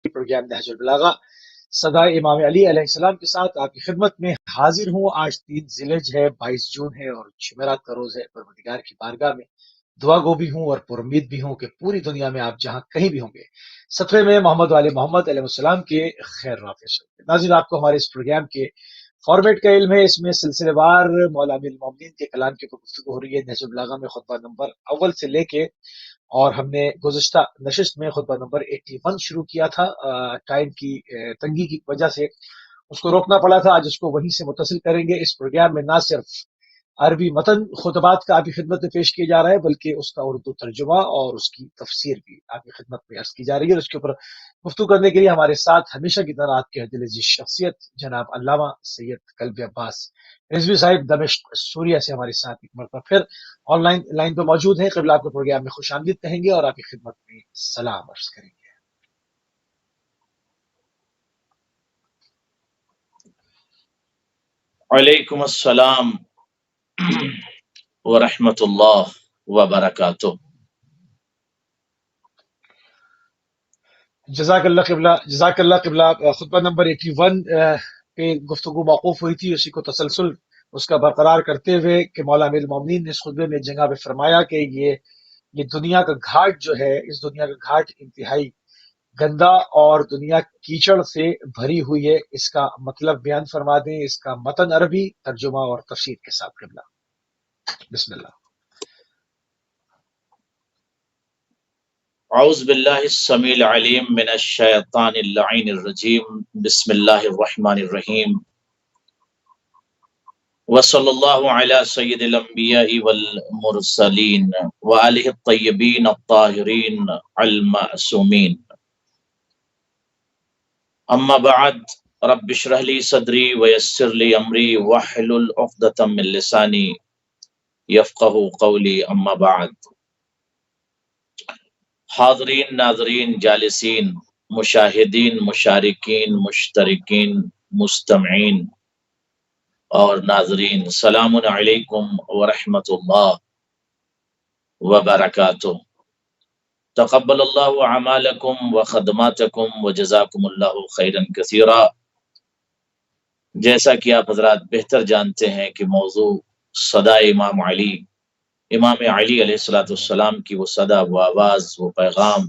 Programme نہج البلاغہ صدائے امام علی علیہ السلام کے ساتھ آپ کی خدمت میں حاضر ہوں۔ آج 3 ذیلحج ہے، 22 جون ہے اور جمعرات کا روز ہے۔ پروردگار کی بارگاہ میں دعا گو بھی ہوں اور پر امید بھی ہوں کہ پوری دنیا میں آپ جہاں کہیں بھی ہوں گے صفحے میں محمد والے محمد علیہ السلام کے خیر رافع سے۔ ناظرین، آپ کو ہمارے اس پروگرام کے فارمیٹ کا علم ہے۔ اس میں سلسلے وار مولا امیر المومنین کے کلام کے اوپر گفتگو ہو رہی ہے۔ نہج البلاغہ میں خطبہ نمبر اول سے لے کے، اور ہم نے گزشتہ نشست میں خطبہ نمبر 81 شروع کیا تھا۔ ٹائم کی تنگی کی وجہ سے اس کو روکنا پڑا تھا۔ آج اس کو وہیں سے متصل کریں گے۔ اس پروگرام میں نہ صرف عربی متن خطبات کا آپ کی خدمت میں پیش کیا جا رہا ہے، بلکہ اس کا اردو ترجمہ اور اس کی تفسیر بھی آپ کی خدمت میں عرض کی جا رہی ہے۔ اور اس کے اوپر گفتگو کرنے کے لیے ہمارے ساتھ ہمیشہ کی طرح آپ کے دل عزیز شخصیت جناب علامہ سید قلبی عباس رضوی صاحب دمشق سوریہ سے ہمارے ساتھ ایک مرتبہ پھر آن لائن پہ موجود ہیں۔ قبل آپ کو پروگرام میں خوش آمدید کہیں گے اور آپ کی خدمت میں سلام عرض کریں گے۔ وعلیکم السلام ورحمۃ اللہ وبرکاتہ۔ جزاک اللہ قبلہ، جزاک اللہ قبلہ۔ خطبہ نمبر 81 پہ گفتگو موقوف ہوئی تھی، اسی کو تسلسل اس کا برقرار کرتے ہوئے کہ مولا امیر المومنین نے اس خطبے میں جگہ پہ فرمایا کہ یہ دنیا کا گھاٹ جو ہے، اس دنیا کا گھاٹ انتہائی گندا اور دنیا کیچڑ سے بھری ہوئی ہے۔ اس کا مطلب بیان فرما دیں، اس کا متن عربی ترجمہ اور تفسیر کے ساتھ قبلہ۔ بسم اللہ۔ اعوذ باللہ السمیع العلیم من الشیطان اللعین الرجیم، بسم اللہ الرحمن الرحیم، وصلی اللہ علی سید الانبیاء والمرسلین وآلہ الطیبین الطاہرین المعصومین، اما بعد، رب اشرح لی صدری ویسر لی امری واحلل عقدۃ من لسانی یفقہوا قولی، اما بعد۔ حاضرین، ناظرین، جالسین، مشاہدین، مشارکین، مشترکین، مستمعین اور ناظرین، سلام علیکم ورحمۃ اللہ وبرکاتہ۔ تقبل اللہ اعمالکم وخدماتکم وجزاکم اللہ خیرا کثیرا۔ جیسا کہ آپ حضرات بہتر جانتے ہیں کہ موضوع صدائے امام علی علیہ السلام کی وہ صدا، وہ آواز، وہ پیغام،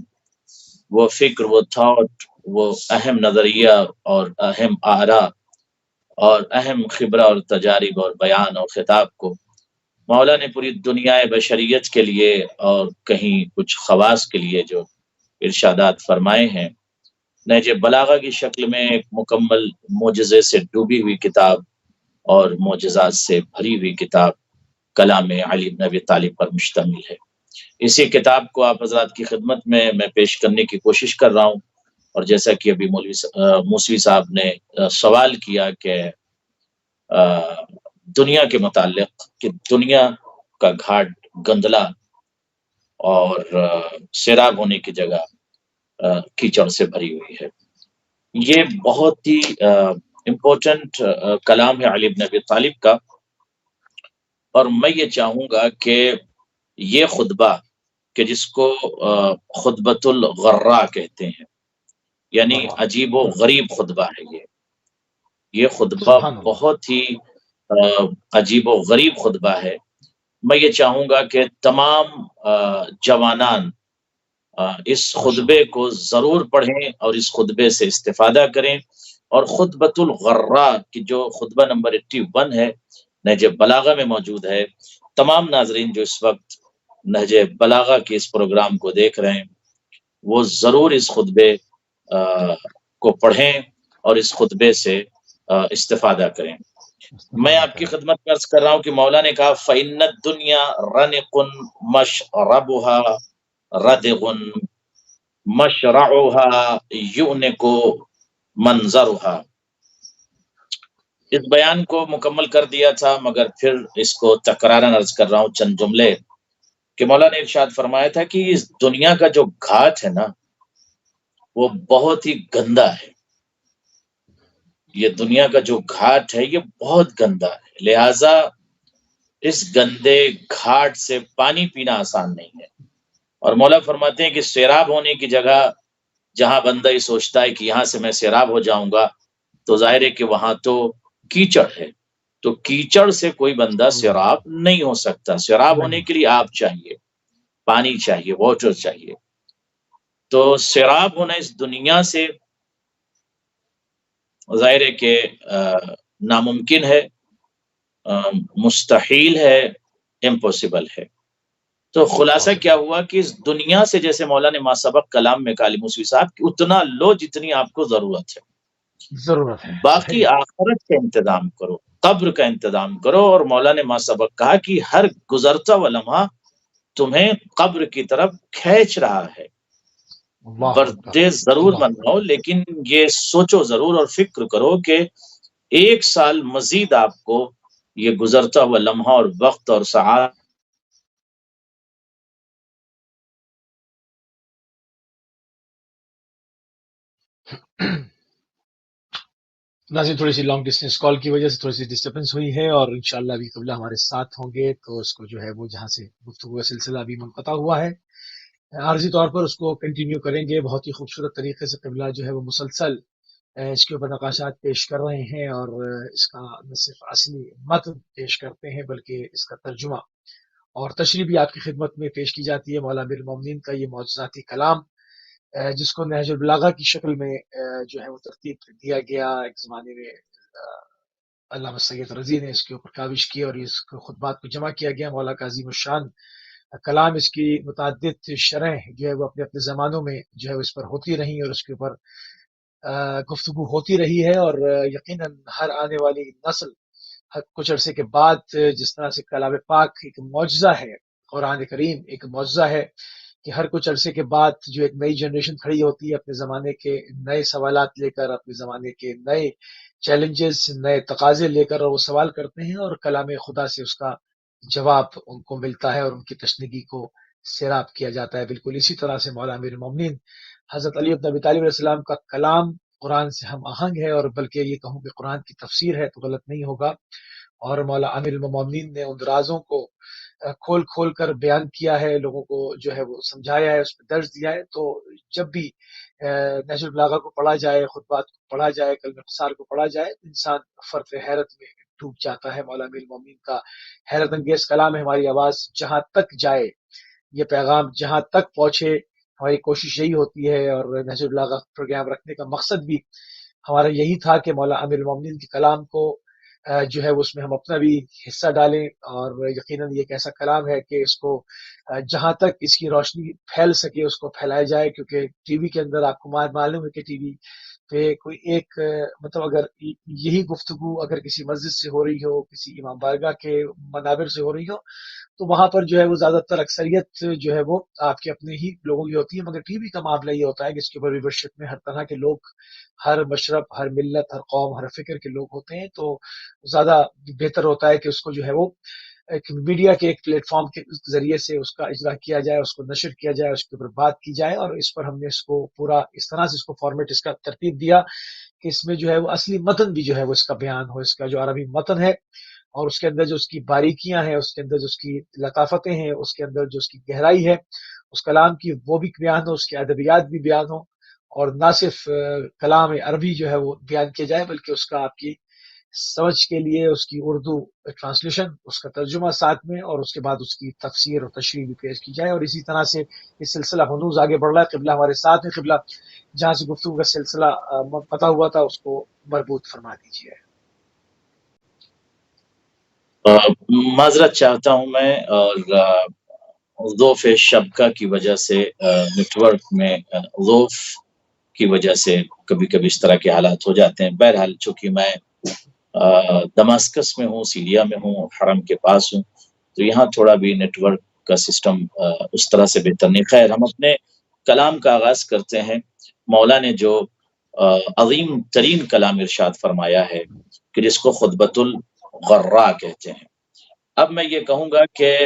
وہ فکر، وہ تھاٹ، وہ اہم نظریہ اور اہم آراء اور اہم خبرہ اور تجارب اور بیان اور خطاب کو مولا نے پوری دنیا بشریت کے لیے اور کہیں کچھ خواص کے لیے جو ارشادات فرمائے ہیں، نہج بلاغہ کی شکل میں ایک مکمل معجزے سے ڈوبی ہوئی کتاب اور معجزات سے بھری ہوئی کتاب کلام علی بن ابی طالب پر مشتمل ہے۔ اسی کتاب کو آپ حضرات کی خدمت میں پیش کرنے کی کوشش کر رہا ہوں، اور جیسا کہ ابھی موسوی صاحب نے سوال کیا کہ دنیا کے متعلق کہ دنیا کا گھاٹ گندلا اور سیراب ہونے کی جگہ کیچڑ سے بھری ہوئی ہے، یہ بہت ہی امپورٹنٹ کلام ہے علی بن ابی طالب کا، اور میں یہ چاہوں گا کہ یہ خطبہ کہ جس کو خطبۃ الغراء کہتے ہیں، یعنی عجیب و غریب خطبہ ہے، یہ خطبہ بہت ہی عجیب و غریب خطبہ ہے۔ میں یہ چاہوں گا کہ تمام جوانان اس خطبے کو ضرور پڑھیں اور اس خطبے سے استفادہ کریں، اور خطبۃ الغراء کی جو خطبہ نمبر 81 ہے، نہج بلاغہ میں موجود ہے۔ تمام ناظرین جو اس وقت نہج بلاغہ کے اس پروگرام کو دیکھ رہے ہیں، وہ ضرور اس خطبے کو پڑھیں اور اس خطبے سے استفادہ کریں۔ میں آپ کی خدمت میں عرض کر رہا ہوں کہ مولا نے کہا فَإِنَّ الدُّنْيَا رَنِقٌ مَشْرَبُهَا رَدِغٌ مَشْرَعُهَا يُؤْنِقُ مَنْظَرُهَا۔ اس بیان کو مکمل کر دیا تھا، مگر پھر اس کو تکرارا عرض کر رہا ہوں چند جملے کہ مولا نے ارشاد فرمایا تھا کہ اس دنیا کا جو گھاٹ ہے نا، وہ بہت ہی گندا ہے۔ یہ دنیا کا جو گھاٹ ہے یہ بہت گندا ہے، لہٰذا اس گندے گھاٹ سے پانی پینا آسان نہیں ہے۔ اور مولا فرماتے ہیں کہ سیراب ہونے کی جگہ جہاں بندہ یہ سوچتا ہے کہ یہاں سے میں سیراب ہو جاؤں گا تو ظاہر ہے کہ وہاں تو کیچڑ ہے، تو کیچڑ سے کوئی بندہ سیراب نہیں ہو سکتا. سیراب ہونے کے لیے آب چاہیے، پانی چاہیے، واٹر چاہیے. تو سیراب ہونا اس دنیا سے ظاہر ہے کہ ناممکن ہے، مستحیل ہے، امپوسیبل ہے. تو خلاصہ کیا ہوا کہ اس دنیا سے جیسے مولانا ما سبق کلام میں کالی موسوی صاحب کہ اتنا لو جتنی آپ کو ضرورت ہے، ضرورت ہے. باقی آخرت کا انتظام کرو، قبر کا انتظام کرو. اور مولانا ما سبق کہا کہ ہر گزرتا ہوا لمحہ تمہیں قبر کی طرف کھینچ رہا ہے. بردے ضرور منواؤ، لیکن یہ سوچو ضرور اور فکر کرو کہ 1 سال مزید آپ کو یہ گزرتا ہوا لمحہ اور وقت اور ساعت ناظرین تھوڑی سی لانگ ڈسٹینس کال کی وجہ سے تھوڑی سی ڈسٹربنس ہوئی ہے، اور انشاءاللہ ابھی قبلہ ہمارے ساتھ ہوں گے تو اس کو جو ہے وہ جہاں سے گفتگو کا سلسلہ ابھی منقطع ہوا ہے عارضی طور پر اس کو کنٹینیو کریں گے. بہت ہی خوبصورت طریقے سے قبلہ جو ہے وہ مسلسل اس کے اوپر نقاشات پیش کر رہے ہیں، اور اس کا نہ صرف اصلی متن پیش کرتے ہیں بلکہ اس کا ترجمہ اور تشریح بھی آپ کی خدمت میں پیش کی جاتی ہے. مولانا امیر المومنین کا یہ معجزاتی کلام جس کو نہج البلاغہ کی شکل میں جو ہے وہ ترتیب دیا گیا. ایک زمانے میں علامہ سید رضی نے اس کے اوپر کاوش کی اور اس خطبات کو جمع کیا گیا. مولا کا عظیم الشان کلام، اس کی متعدد شرح جو ہے وہ اپنے اپنے زمانوں میں جو ہے اس پر ہوتی رہی اور اس کے اوپر گفتگو ہوتی رہی ہے. اور یقیناً ہر آنے والی نسل کچھ عرصے کے بعد جس طرح سے کلام پاک ایک معجزہ ہے، قرآن کریم ایک معجزہ ہے کہ ہر کچھ عرصے کے بعد جو ایک نئی جنریشن کھڑی ہوتی ہے اپنے زمانے کے نئے سوالات لے کر، اپنے زمانے کے نئے چیلنجز، نئے تقاضے لے کر، اور وہ سوال کرتے ہیں اور کلام خدا سے اس کا جواب ان کو ملتا ہے اور ان کی تشنگی کو سیراب کیا جاتا ہے. بالکل اسی طرح سے مولانا امیر المومنین حضرت علی بن ابی طالب علیہ السلام کا کلام قرآن سے ہم آہنگ ہے، اور بلکہ یہ کہوں کہ قرآن کی تفسیر ہے تو غلط نہیں ہوگا. اور مولانا امیر المومنین نے ان رازوں کو کھول کھول کر بیان کیا ہے، لوگوں کو جو ہے وہ سمجھایا ہے، اس پہ درج دیا ہے. تو جب بھی نہج البلاغہ کو پڑھا جائے، خطبات کو پڑھا جائے، کلمہ قصار کو پڑھا جائے، انسان فرط حیرت میں ڈوب جاتا ہے. مولانا امیر المومنین کا حیرت انگیز کلام ہے. ہماری آواز جہاں تک جائے، یہ پیغام جہاں تک پہنچے، ہماری کوشش یہی ہوتی ہے. اور نہج البلاغہ پروگرام رکھنے کا مقصد بھی ہمارا یہی تھا کہ مولانا امیر المومنین کے کلام کو جو ہے اس میں ہم اپنا بھی حصہ ڈالیں. اور یقیناً یہ ایک ایسا کلام ہے کہ اس کو جہاں تک اس کی روشنی پھیل سکے اس کو پھیلایا جائے، کیونکہ ٹی وی کے اندر آپ کو معلوم ہے کہ ٹی وی پہ کوئی ایک مطلب اگر یہی گفتگو اگر کسی مسجد سے ہو رہی ہو، کسی امام بارگاہ کے منابر سے ہو رہی ہو، تو وہاں پر جو ہے وہ زیادہ تر اکثریت جو ہے وہ آپ کے اپنے ہی لوگوں کی ہوتی ہے. مگر ٹی وی کا معاملہ یہ ہوتا ہے کہ اس کے اوپر ویورشپ میں ہر طرح کے لوگ، ہر مشرب، ہر ملت، ہر قوم، ہر فکر کے لوگ ہوتے ہیں. تو زیادہ بہتر ہوتا ہے کہ اس کو جو ہے وہ ایک میڈیا کے ایک پلیٹ فارم کے ذریعے سے اس کا اجرا کیا جائے، اس کو نشر کیا جائے، اس کے اوپر بات کی جائے. اور اس پر ہم نے اس کو پورا اس طرح سے اس کو فارمیٹ اس کا ترتیب دیا کہ اس میں جو ہے وہ اصلی متن بھی جو ہے وہ اس کا بیان ہو. اس کا جو عربی متن ہے اور اس کے اندر جو اس کی باریکیاں ہیں، اس کے اندر جو اس کی لطافتیں ہیں، اس کے اندر جو اس کی گہرائی ہے اس کلام کی، وہ بھی بیان ہو، اس کے ادبیات بھی بیان ہو. اور نہ صرف کلام عربی جو ہے وہ بیان کیا جائے بلکہ اس کا آپ کی سمجھ کے لیے اس کی اردو ٹرانسلیشن، اس کا ترجمہ ساتھ میں، اور اس کے بعد اس کی تفسیر اور تشریح بھی پیش کی جائے. اور اسی طرح سے یہ سلسلہ ہنوز آگے بڑھ رہا ہے. قبلہ ہمارے ساتھ ہے. قبلہ جہاں سے گفتگو کا سلسلہ منقطع ہوا تھا اس کو مربوط فرما دیجیے. معذرت چاہتا ہوں میں، اور ضعف شبکہ کی وجہ سے نیٹ ورک میں ضعف کی وجہ سے کبھی کبھی اس طرح کے حالات ہو جاتے ہیں. بہرحال چونکہ میں دماسکس میں ہوں، سیریا میں ہوں، حرم کے پاس ہوں، تو یہاں تھوڑا بھی نیٹ ورک کا سسٹم اس طرح سے بہتر نہیں. خیر، ہم اپنے کلام کا آغاز کرتے ہیں. مولا نے جو عظیم ترین کلام ارشاد فرمایا ہے کہ جس کو خطبۃ الغراء کہتے ہیں. اب میں یہ کہوں گا کہ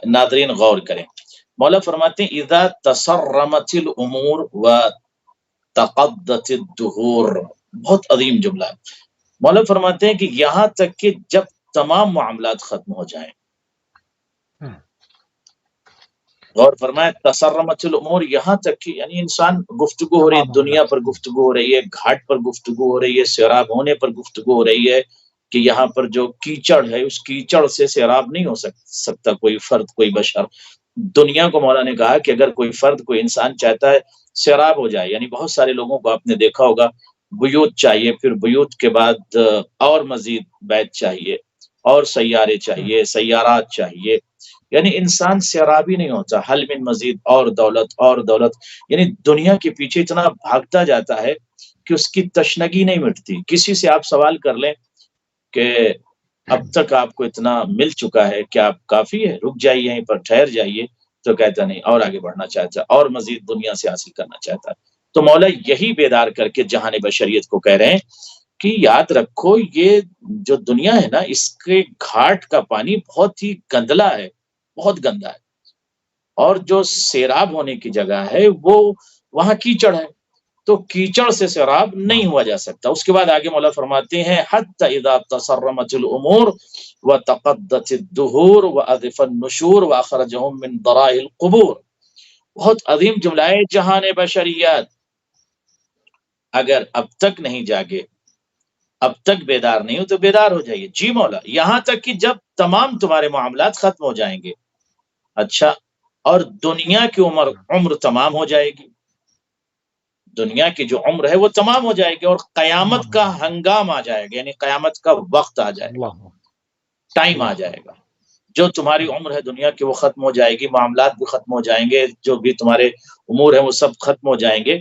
ناظرین غور کریں. مولا فرماتے ہیں اذا تصرمت الامور وتقضت الدہور. بہت عظیم جملہ ہے. مولا فرماتے ہیں کہ یہاں تک کہ جب تمام معاملات ختم ہو جائیں، غور فرمائے تسرمت الامور، یہاں تک کہ یعنی انسان گفتگو ہو رہی ہے، تمام دنیا معاملات پر گفتگو ہو رہی ہے، گھاٹ پر گفتگو ہو رہی ہے، سیراب ہونے پر گفتگو ہو رہی ہے کہ یہاں پر جو کیچڑ ہے اس کیچڑ سے سیراب نہیں ہو سکتا کوئی فرد، کوئی بشر۔ دنیا کو مولا نے کہا کہ اگر کوئی فرد، کوئی انسان چاہتا ہے سیراب ہو جائے، یعنی بہت سارے لوگوں کو آپ نے دیکھا ہوگا بیوت چاہیے، پھر بیوت کے بعد اور مزید بیت چاہیے، اور سیارے چاہیے، سیارات چاہیے، یعنی انسان سیرابی نہیں ہوتا، حل من مزید، اور دولت اور دولت، یعنی دنیا کے پیچھے اتنا بھاگتا جاتا ہے کہ اس کی تشنگی نہیں مٹتی۔ کسی سے آپ سوال کر لیں کہ اب تک آپ کو اتنا مل چکا ہے، کیا آپ کافی ہے، رک جائیے یہیں پر، ٹھہر جائیے، تو کہتا نہیں، اور آگے بڑھنا چاہتا ہے، اور مزید دنیا سے حاصل کرنا چاہتا ہے۔ تو مولا یہی بیدار کر کے جہان بشریت کو کہہ رہے ہیں کہ یاد رکھو یہ جو دنیا ہے نا، اس کے گھاٹ کا پانی بہت ہی گندلا ہے، بہت گندا ہے، اور جو سیراب ہونے کی جگہ ہے وہ وہاں کیچڑ ہے، تو کیچڑ سے سیراب نہیں ہوا جا سکتا۔ اس کے بعد آگے مولا فرماتے ہیں حتی اذا تسرمت الامور وتقدت الدہور واذف النشور واخرجهم من ضراء القبور۔ بہت عظیم جملہ ہے، جہان بشریت اگر اب تک نہیں جاگے، اب تک بیدار نہیں ہو تو بیدار ہو جائیے۔ جی مولا، یہاں تک کہ جب تمام تمہارے معاملات ختم ہو جائیں گے، اچھا، اور دنیا کی عمر تمام ہو جائے گی، دنیا کی جو عمر ہے وہ تمام ہو جائے گی، اور قیامت کا ہنگام آ جائے گا، یعنی قیامت کا وقت آ جائے گا، ٹائم آ جائے گا، جو تمہاری عمر ہے دنیا کی وہ ختم ہو جائے گی، معاملات بھی ختم ہو جائیں گے، جو بھی تمہارے امور ہیں وہ سب ختم ہو جائیں گے،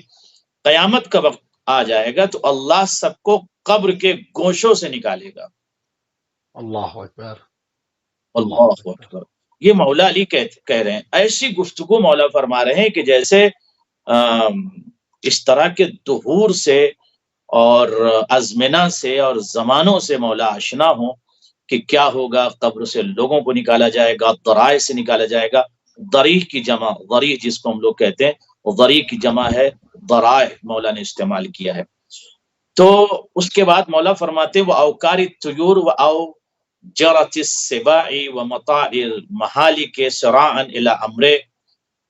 قیامت کا وقت آ جائے گا تو اللہ سب کو قبر کے گوشوں سے نکالے گا۔ اللہ اکبر، اللہ اکبر۔ یہ مولا علی کہہ رہے ہیں، ایسی گفتگو مولا فرما رہے ہیں کہ جیسے اس طرح کے دہور سے اور ازمنہ سے اور زمانوں سے مولا آشنا ہوں کہ کیا ہوگا، قبر سے لوگوں کو نکالا جائے گا، ضرائع سے نکالا جائے گا۔ ضریح کی جمع، ضریح جس کو ہم لوگ کہتے ہیں، وہ ضریح کی جمع ہے، ذرائع مولا نے استعمال کیا ہے۔ تو اس کے بعد مولا فرماتے وہ اوکار الطیور و او جرت السباع و مطاع المحالک سراعا الى امر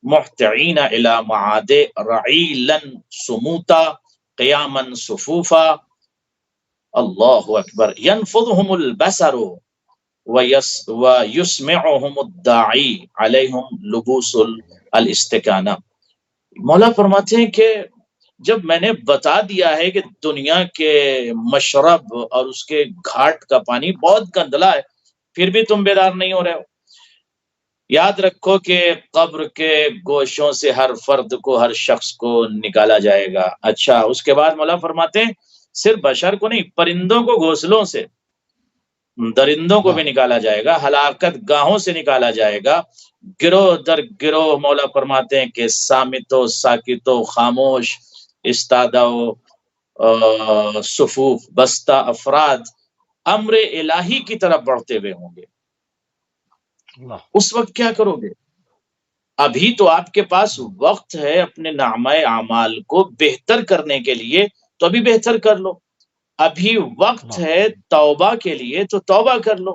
محتعین الى معاد رعیلا سموتا قیاما صفوفا۔ اللہ اکبر۔ ینفضهم البصر ویسمعهم الداعی علیہم لبوس الاستکانہ۔ مولا فرماتے ہیں کہ جب میں نے بتا دیا ہے کہ دنیا کے مشرب اور اس کے گھاٹ کا پانی بہت گندلا ہے، پھر بھی تم بیدار نہیں ہو رہے ہو۔ یاد رکھو کہ قبر کے گوشوں سے ہر فرد کو، ہر شخص کو نکالا جائے گا۔ اچھا، اس کے بعد مولا فرماتے ہیں صرف بشر کو نہیں، پرندوں کو گھونسلوں سے، درندوں کو بھی نکالا جائے گا، ہلاکت گاہوں سے نکالا جائے گا، گروہ در گروہ مولا فرماتے ہیں کہ سامتو ساکتو خاموش استادہ صفوف بستہ افراد امر الہی کی طرف بڑھتے ہوئے ہوں گے۔ اس وقت کیا کرو گے؟ ابھی تو آپ کے پاس وقت ہے اپنے نامہ اعمال کو بہتر کرنے کے لیے، تو ابھی بہتر کر لو۔ ابھی وقت ہے توبہ کے لیے تو توبہ کر لو۔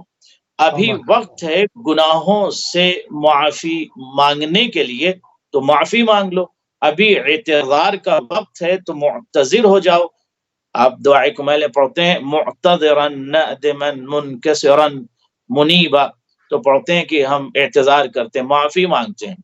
ابھی وقت ہے گناہوں سے معافی مانگنے کے لیے تو معافی مانگ لو۔ ابھی اعتذار کا وقت ہے تو معتذر ہو جاؤ۔ آپ دعائے کمیلے پڑھتے ہیں معتذرا نادما منکسرا منیبا، تو پڑھتے ہیں کہ ہم اعتذار کرتے ہیں، معافی مانگتے ہیں،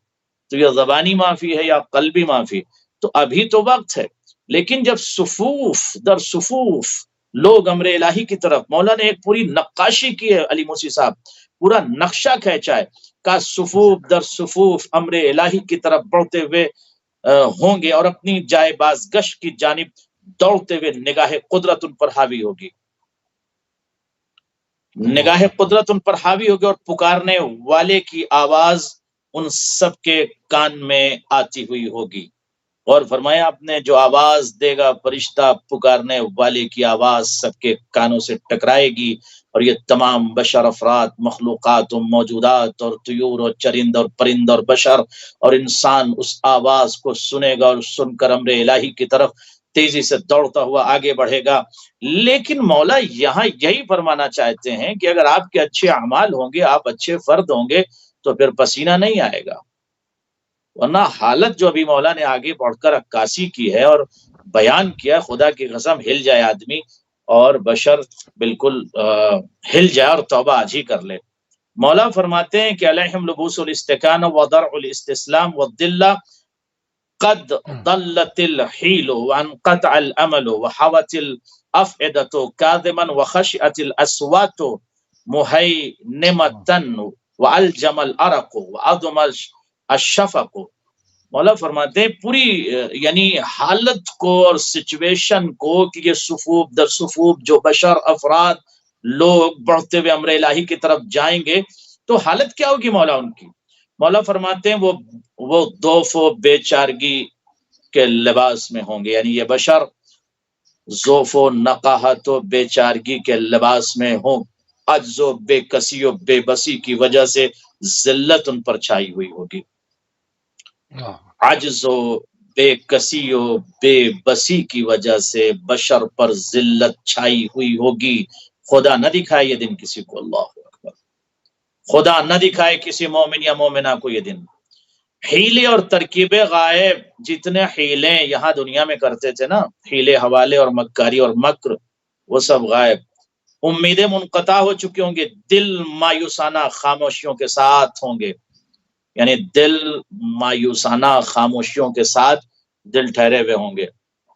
تو یہ زبانی معافی ہے یا قلبی معافی؟ تو ابھی تو وقت ہے۔ لیکن جب صفوف در صفوف لوگ امر الہی کی طرف، مولا نے ایک پوری نقاشی کی ہے، علی موسی صاحب پورا نقشہ کھینچا ہے، کہ صفوف در صفوف امر الہی کی طرف بڑھتے ہوئے ہوں گے، اور اپنی جائے بازگشت کی جانب دوڑتے ہوئے نگاہ قدرت ان پر حاوی ہوگی، نگاہ قدرت ان پر حاوی ہوگی، اور پکارنے والے کی آواز ان سب کے کان میں آتی ہوئی ہوگی۔ اور فرمایا آپ نے جو آواز دے گا فرشتہ، پکارنے والے کی آواز سب کے کانوں سے ٹکرائے گی، اور یہ تمام بشر افراد، مخلوقات و موجودات اور طیور اور چرند اور پرند اور بشر اور انسان اس آواز کو سنے گا، اور سن کر امر الہی کی طرف تیزی سے دوڑتا ہوا آگے بڑھے گا۔ لیکن مولا یہاں یہی فرمانا چاہتے ہیں کہ اگر آپ کے اچھے اعمال ہوں گے، آپ اچھے فرد ہوں گے، تو پھر پسینہ نہیں آئے گا، ورنہ حالت جو ابھی مولا نے آگے بڑھ کر عکاسی کی ہے اور بیان کیا، خدا کی قسم ہل جائے آدمی اور بشر بالکل ہل جائے اور توبہ آج ہی کر لے۔ مولا فرماتے ہیں کہ علیہم لبوس الاستکان وضرع الاستسلام والذلہ قد ضلت الحیل وانقطع الامل وحوت الافئدۃ کاظما وخشعت الاصوات محینمۃ والجم الارق وعظم الشفق۔ مولا فرماتے ہیں پوری یعنی حالت کو اور سچویشن کو کہ یہ صفوف در صفوف جو بشر افراد لوگ بڑھتے ہوئے امر الہی کی طرف جائیں گے تو حالت کیا ہوگی مولا ان کی؟ مولا فرماتے ہیں وہ دوف و بے چارگی کے لباس میں ہوں گے، یعنی یہ بشر ذوف و نقاہت و بے چارگی کے لباس میں ہوں، عجز و بے کسی و بے بسی کی وجہ سے ذلت ان پر چھائی ہوئی ہوگی، عجز و بے کسی و بے بسی کی وجہ سے بشر پر ذلت چھائی ہوئی ہوگی۔ خدا نہ دکھائے یہ دن کسی کو، اللہ اکبر، خدا نہ دکھائے کسی مومن یا مومنہ کو یہ دن۔ حیلے اور ترکیب غائب، جتنے حیلیں یہاں دنیا میں کرتے تھے نا، حیلے حوالے اور مکاری اور مکر، وہ سب غائب، امیدیں منقطع ہو چکے ہوں گے، دل مایوسانہ خاموشیوں کے ساتھ ہوں گے، یعنی دل مایوسانہ خاموشیوں کے ساتھ دل ٹھہرے ہوئے ہوں گے،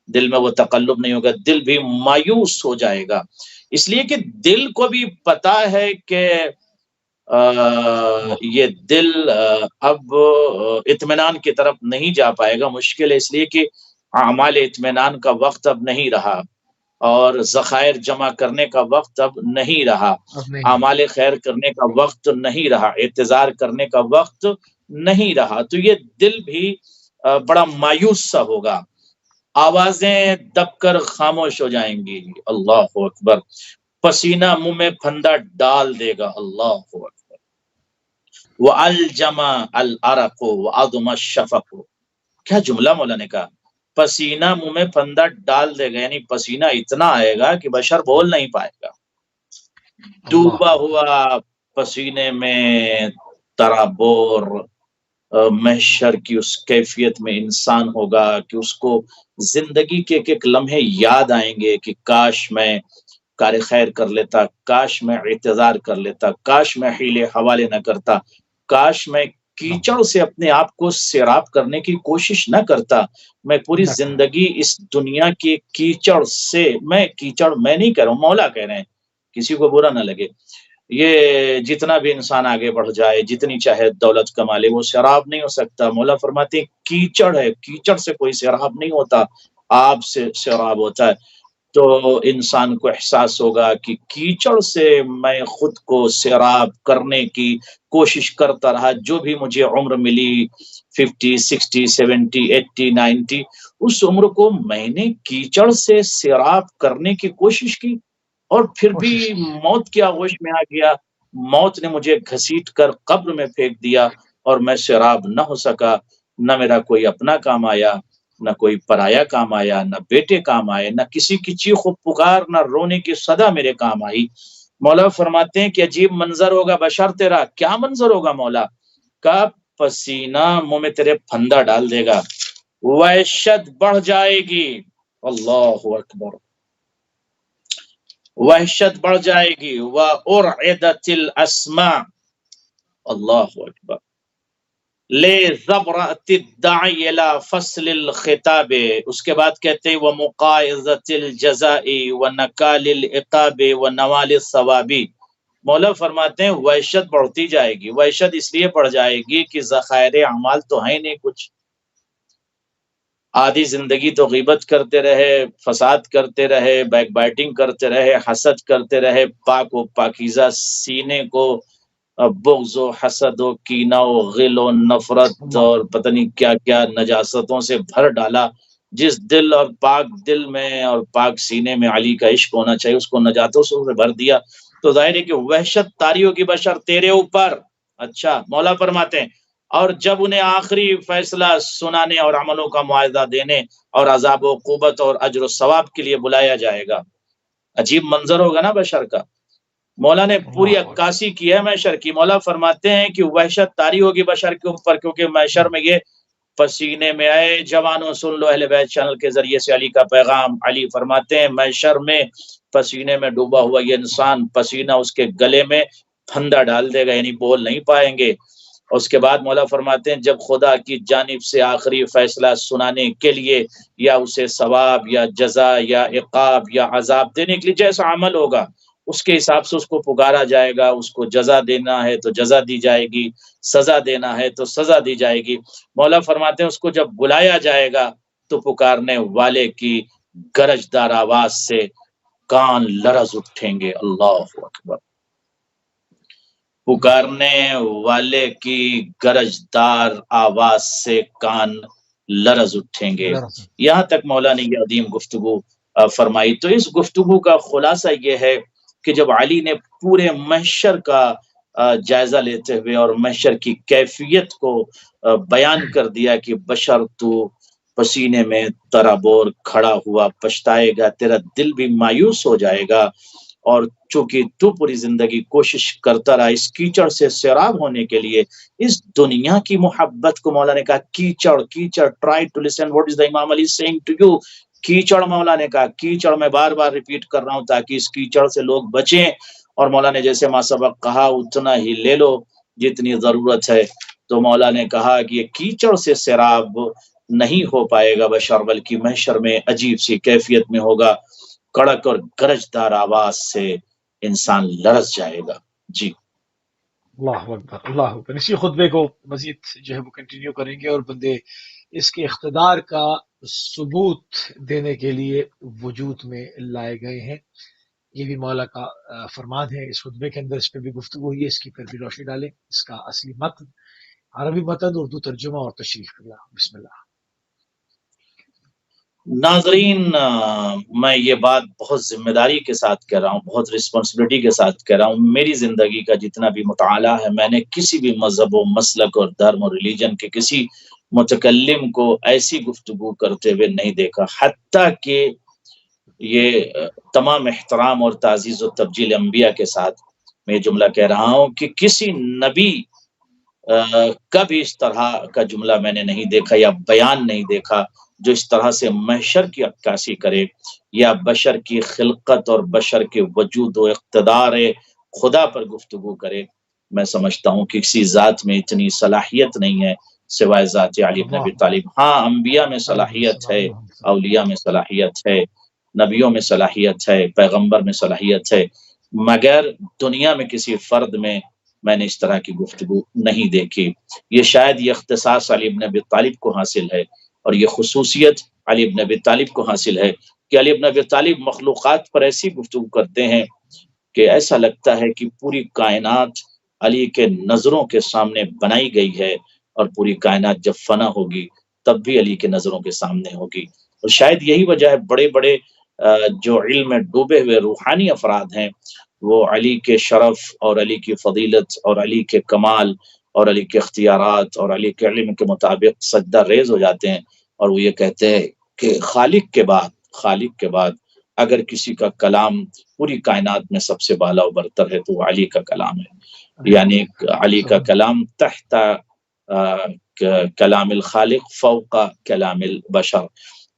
دل میں وہ تقلب نہیں ہوگا، دل بھی مایوس ہو جائے گا، اس لیے کہ دل کو بھی پتا ہے کہ یہ دل اب اطمینان کی طرف نہیں جا پائے گا، مشکل ہے، اس لیے کہ اعمال اطمینان کا وقت اب نہیں رہا اور ذخائر جمع کرنے کا وقت اب نہیں رہا، اعمال خیر کرنے کا وقت نہیں رہا، اعتذار کرنے کا وقت نہیں رہا، تو یہ دل بھی بڑا مایوس سا ہوگا، آوازیں دب کر خاموش ہو جائیں گی، اللہ اکبر، پسینہ منہ میں پھندا ڈال دے گا، اللہ اکبر، وَأَلْجَمَ الْعَرَقُ وَعَظُمَ الشَّفَقُ۔ کیا جملہ مولا نے کہا، پسینہ منہ میں پھندا ڈال دے گا، یعنی پسینہ اتنا آئے گا کہ بشر بول نہیں پائے گا، ڈوبا ہوا پسینے میں ترابور محشر کی اس کیفیت میں انسان ہوگا کہ اس کو زندگی کے ایک ایک لمحے یاد آئیں گے کہ کاش میں کار خیر کر لیتا، کاش میں اعتذار کر لیتا، کاش میں حیلے حوالے نہ کرتا، کاش میں کیچڑ سے اپنے آپ کو سیراب کرنے کی کوشش نہ کرتا، میں پوری زندگی اس دنیا کے کیچڑ سے، میں کیچڑ میں نہیں کہہ رہا ہوں، مولا کہہ رہے ہیں، کسی کو برا نہ لگے، یہ جتنا بھی انسان آگے بڑھ جائے، جتنی چاہے دولت کما لے، وہ سیراب نہیں ہو سکتا، مولا فرماتے ہیں کیچڑ ہے، کیچڑ سے کوئی سیراب نہیں ہوتا، آب سے سیراب ہوتا ہے، تو انسان کو احساس ہوگا کہ کیچڑ سے میں خود کو سیراب کرنے کی کوشش کرتا رہا، جو بھی مجھے عمر ملی 50 60 70 80 90، اس عمر کو میں نے کیچڑ سے سیراب کرنے کی کوشش کی اور پھر بھی موت کی آغوش میں آ گیا، موت نے مجھے گھسیٹ کر قبر میں پھینک دیا اور میں سیراب نہ ہو سکا، نہ میرا کوئی اپنا کام آیا، نہ کوئی پرایا کام آیا، نہ بیٹے کام آئے، نہ کسی کی چیخ و پکار، نہ رونے کی صدا میرے کام آئی۔ مولا فرماتے ہیں کہ عجیب منظر ہوگا بشر تیرا، کیا منظر ہوگا مولا کا، پسینہ منہ میں تیرے پھندا ڈال دے گا، وحشت بڑھ جائے گی، اللہ اکبر، وحشت بڑھ جائے گی، وَأُرْعِدَتِ الْأَسْمَاءُ، اللہ اکبر، لِزَبْرَةِ الدَّاعِي إِلَى فَصْلِ الْخِطَابِ، اس کے بعد کہتے ہیں وَمُقَائِزَةِ الْجَزَاءِ وَنَكَالِ الْعِقَابِ وَنَوَالِ الثَّوَابِ۔ مولا فرماتے ہیں وحشت بڑھتی جائے گی، وحشت اس لیے بڑھ جائے گی کہ ذخائر اعمال تو ہیں نہیں کچھ، آدھی زندگی تو غیبت کرتے رہے، فساد کرتے رہے، بیک بائٹنگ کرتے رہے، حسد کرتے رہے، پاک و پاکیزہ سینے کو بغض و حسد و کینہ و غل و نفرت اور پتہ نہیں کیا کیا نجاستوں سے بھر ڈالا، جس دل اور پاک دل میں اور پاک سینے میں علی کا عشق ہونا چاہیے اس کو نجاتوں سے بھر دیا، تو ظاہر ہے کہ وحشت طاری ہوگی بشر تیرے اوپر۔ اچھا مولا فرماتے ہیں اور جب انہیں آخری فیصلہ سنانے اور عملوں کا معاہدہ دینے اور عذاب و عقوبت اور اجر و ثواب کے لیے بلایا جائے گا، عجیب منظر ہوگا نا بشر کا۔ مولا نے پوری عکاسی کی ہے محشر کی، مولا فرماتے ہیں کہ وحشت طاری ہوگی بشر کے اوپر، کیونکہ محشر میں یہ پسینے میں، اے جوانوں سن لو، اہل بیت چینل کے ذریعے سے علی کا پیغام۔ علی فرماتے ہیں محشر میں پسینے میں ڈوبا ہوا یہ انسان، پسینہ اس کے گلے میں پھندا ڈال دے گا، یعنی بول نہیں پائیں گے۔ اس کے بعد مولا فرماتے ہیں جب خدا کی جانب سے آخری فیصلہ سنانے کے لیے، یا اسے ثواب یا جزا یا عقاب یا عذاب دینے کے لیے جیسا عمل ہوگا اس کے حساب سے اس کو پکارا جائے گا، اس کو جزا دینا ہے تو جزا دی جائے گی، سزا دینا ہے تو سزا دی جائے گی۔ مولا فرماتے ہیں اس کو جب بلایا جائے گا تو پکارنے والے کی گرجدار آواز سے کان لرز اٹھیں گے۔ اللہ اکبر۔ پکارنے والے کی گرجدار آواز سے کان لرز اٹھیں گے۔ یہاں تک مولا نے یہ عظیم گفتگو فرمائی۔ تو اس گفتگو کا خلاصہ یہ ہے کہ جب علی نے پورے محشر کا جائزہ لیتے ہوئے اور محشر کی کیفیت کو بیان کر دیا کہ بشر تو پسینے میں ترابور کھڑا ہوا پچھتائے گا، تیرا دل بھی مایوس ہو جائے گا، اور چونکہ تو پوری زندگی کوشش کرتا رہا اس کیچڑ سے سیراب ہونے کے لیے، اس دنیا کی محبت کو مولا نے کہا کیچڑ کیچڑ، try to listen what is the Imam Ali seeing to you, کیچڑ مولا نے کہا کیچڑ، میں بار بار ریپیٹ کر رہا ہوں تاکہ اس کیچڑ سے لوگ بچیں، اور مولا نے جیسے ما سبق کہا اتنا ہی لے لو جتنی ضرورت ہے۔ تو مولا نے کہا کہ یہ کیچڑ سے سیراب نہیں ہو پائے گا بشر، بلکہ محشر میں عجیب سی کیفیت میں ہوگا، کڑک اور گرجدار آواز سے انسان لرز جائے گا۔ جی اللہ اکبر، اللہ اکبر۔ اسی خطبے کو مزید جو ہے وہ کنٹینیو کریں گے، اور بندے اس کے اقتدار کا ثبوت دینے کے لیے وجود میں لائے گئے ہیں۔ یہ بھی مولا کا فرمان ہے اس خطبے کے اندر، اس پہ بھی گفتگو ہوئی ہے، اس کی پھر بھی روشنی ڈالیں۔ اس کا اصلی متن، عربی متن، اردو ترجمہ اور تشریح کرنا۔ بسم اللہ۔ ناظرین، میں یہ بات بہت ذمہ داری کے ساتھ کہہ رہا ہوں، بہت رسپانسبلٹی کے ساتھ کہہ رہا ہوں۔ میری زندگی کا جتنا بھی مطالعہ ہے، میں نے کسی بھی مذہب و مسلک اور دھرم اور ریلیجن کے کسی متکلم کو ایسی گفتگو کرتے ہوئے نہیں دیکھا، حتیٰ کہ یہ تمام احترام اور تعزیز و تبجیل انبیاء کے ساتھ میں یہ جملہ کہہ رہا ہوں کہ کسی نبی کا بھی اس طرح کا جملہ میں نے نہیں دیکھا یا بیان نہیں دیکھا جو اس طرح سے محشر کی عکاسی کرے یا بشر کی خلقت اور بشر کے وجود و اقتدار خدا پر گفتگو کرے۔ میں سمجھتا ہوں کہ کسی ذات میں اتنی صلاحیت نہیں ہے سوائے ذات علی بن ابی طالب۔ ہاں، انبیاء میں صلاحیت ہے، اولیاء میں صلاحیت ہے، نبیوں میں صلاحیت ہے، پیغمبر میں صلاحیت ہے، مگر دنیا میں کسی فرد میں نے اس طرح کی گفتگو نہیں دیکھی۔ یہ شاید یہ اختصاص علی بن ابی طالب کو حاصل ہے، اور یہ خصوصیت علی بن ابی طالب کو حاصل ہے کہ علی بن ابی طالب مخلوقات پر ایسی گفتگو کرتے ہیں کہ ایسا لگتا ہے کہ پوری کائنات علی کے نظروں کے سامنے بنائی گئی ہے، اور پوری کائنات جب فنا ہوگی تب بھی علی کے نظروں کے سامنے ہوگی۔ اور شاید یہی وجہ ہے بڑے بڑے جو علم میں ڈوبے ہوئے روحانی افراد ہیں وہ علی کے شرف اور علی کی فضیلت اور علی کے کمال اور علی کے اختیارات اور علی کے علم کے مطابق سجدہ ریز ہو جاتے ہیں، اور وہ یہ کہتے ہیں کہ خالق کے بعد اگر کسی کا کلام پوری کائنات میں سب سے بالا و برتر ہے تو وہ علی کا کلام ہے، یعنی علی کا کلام تحت کلام الخالق فوق کلام البشر۔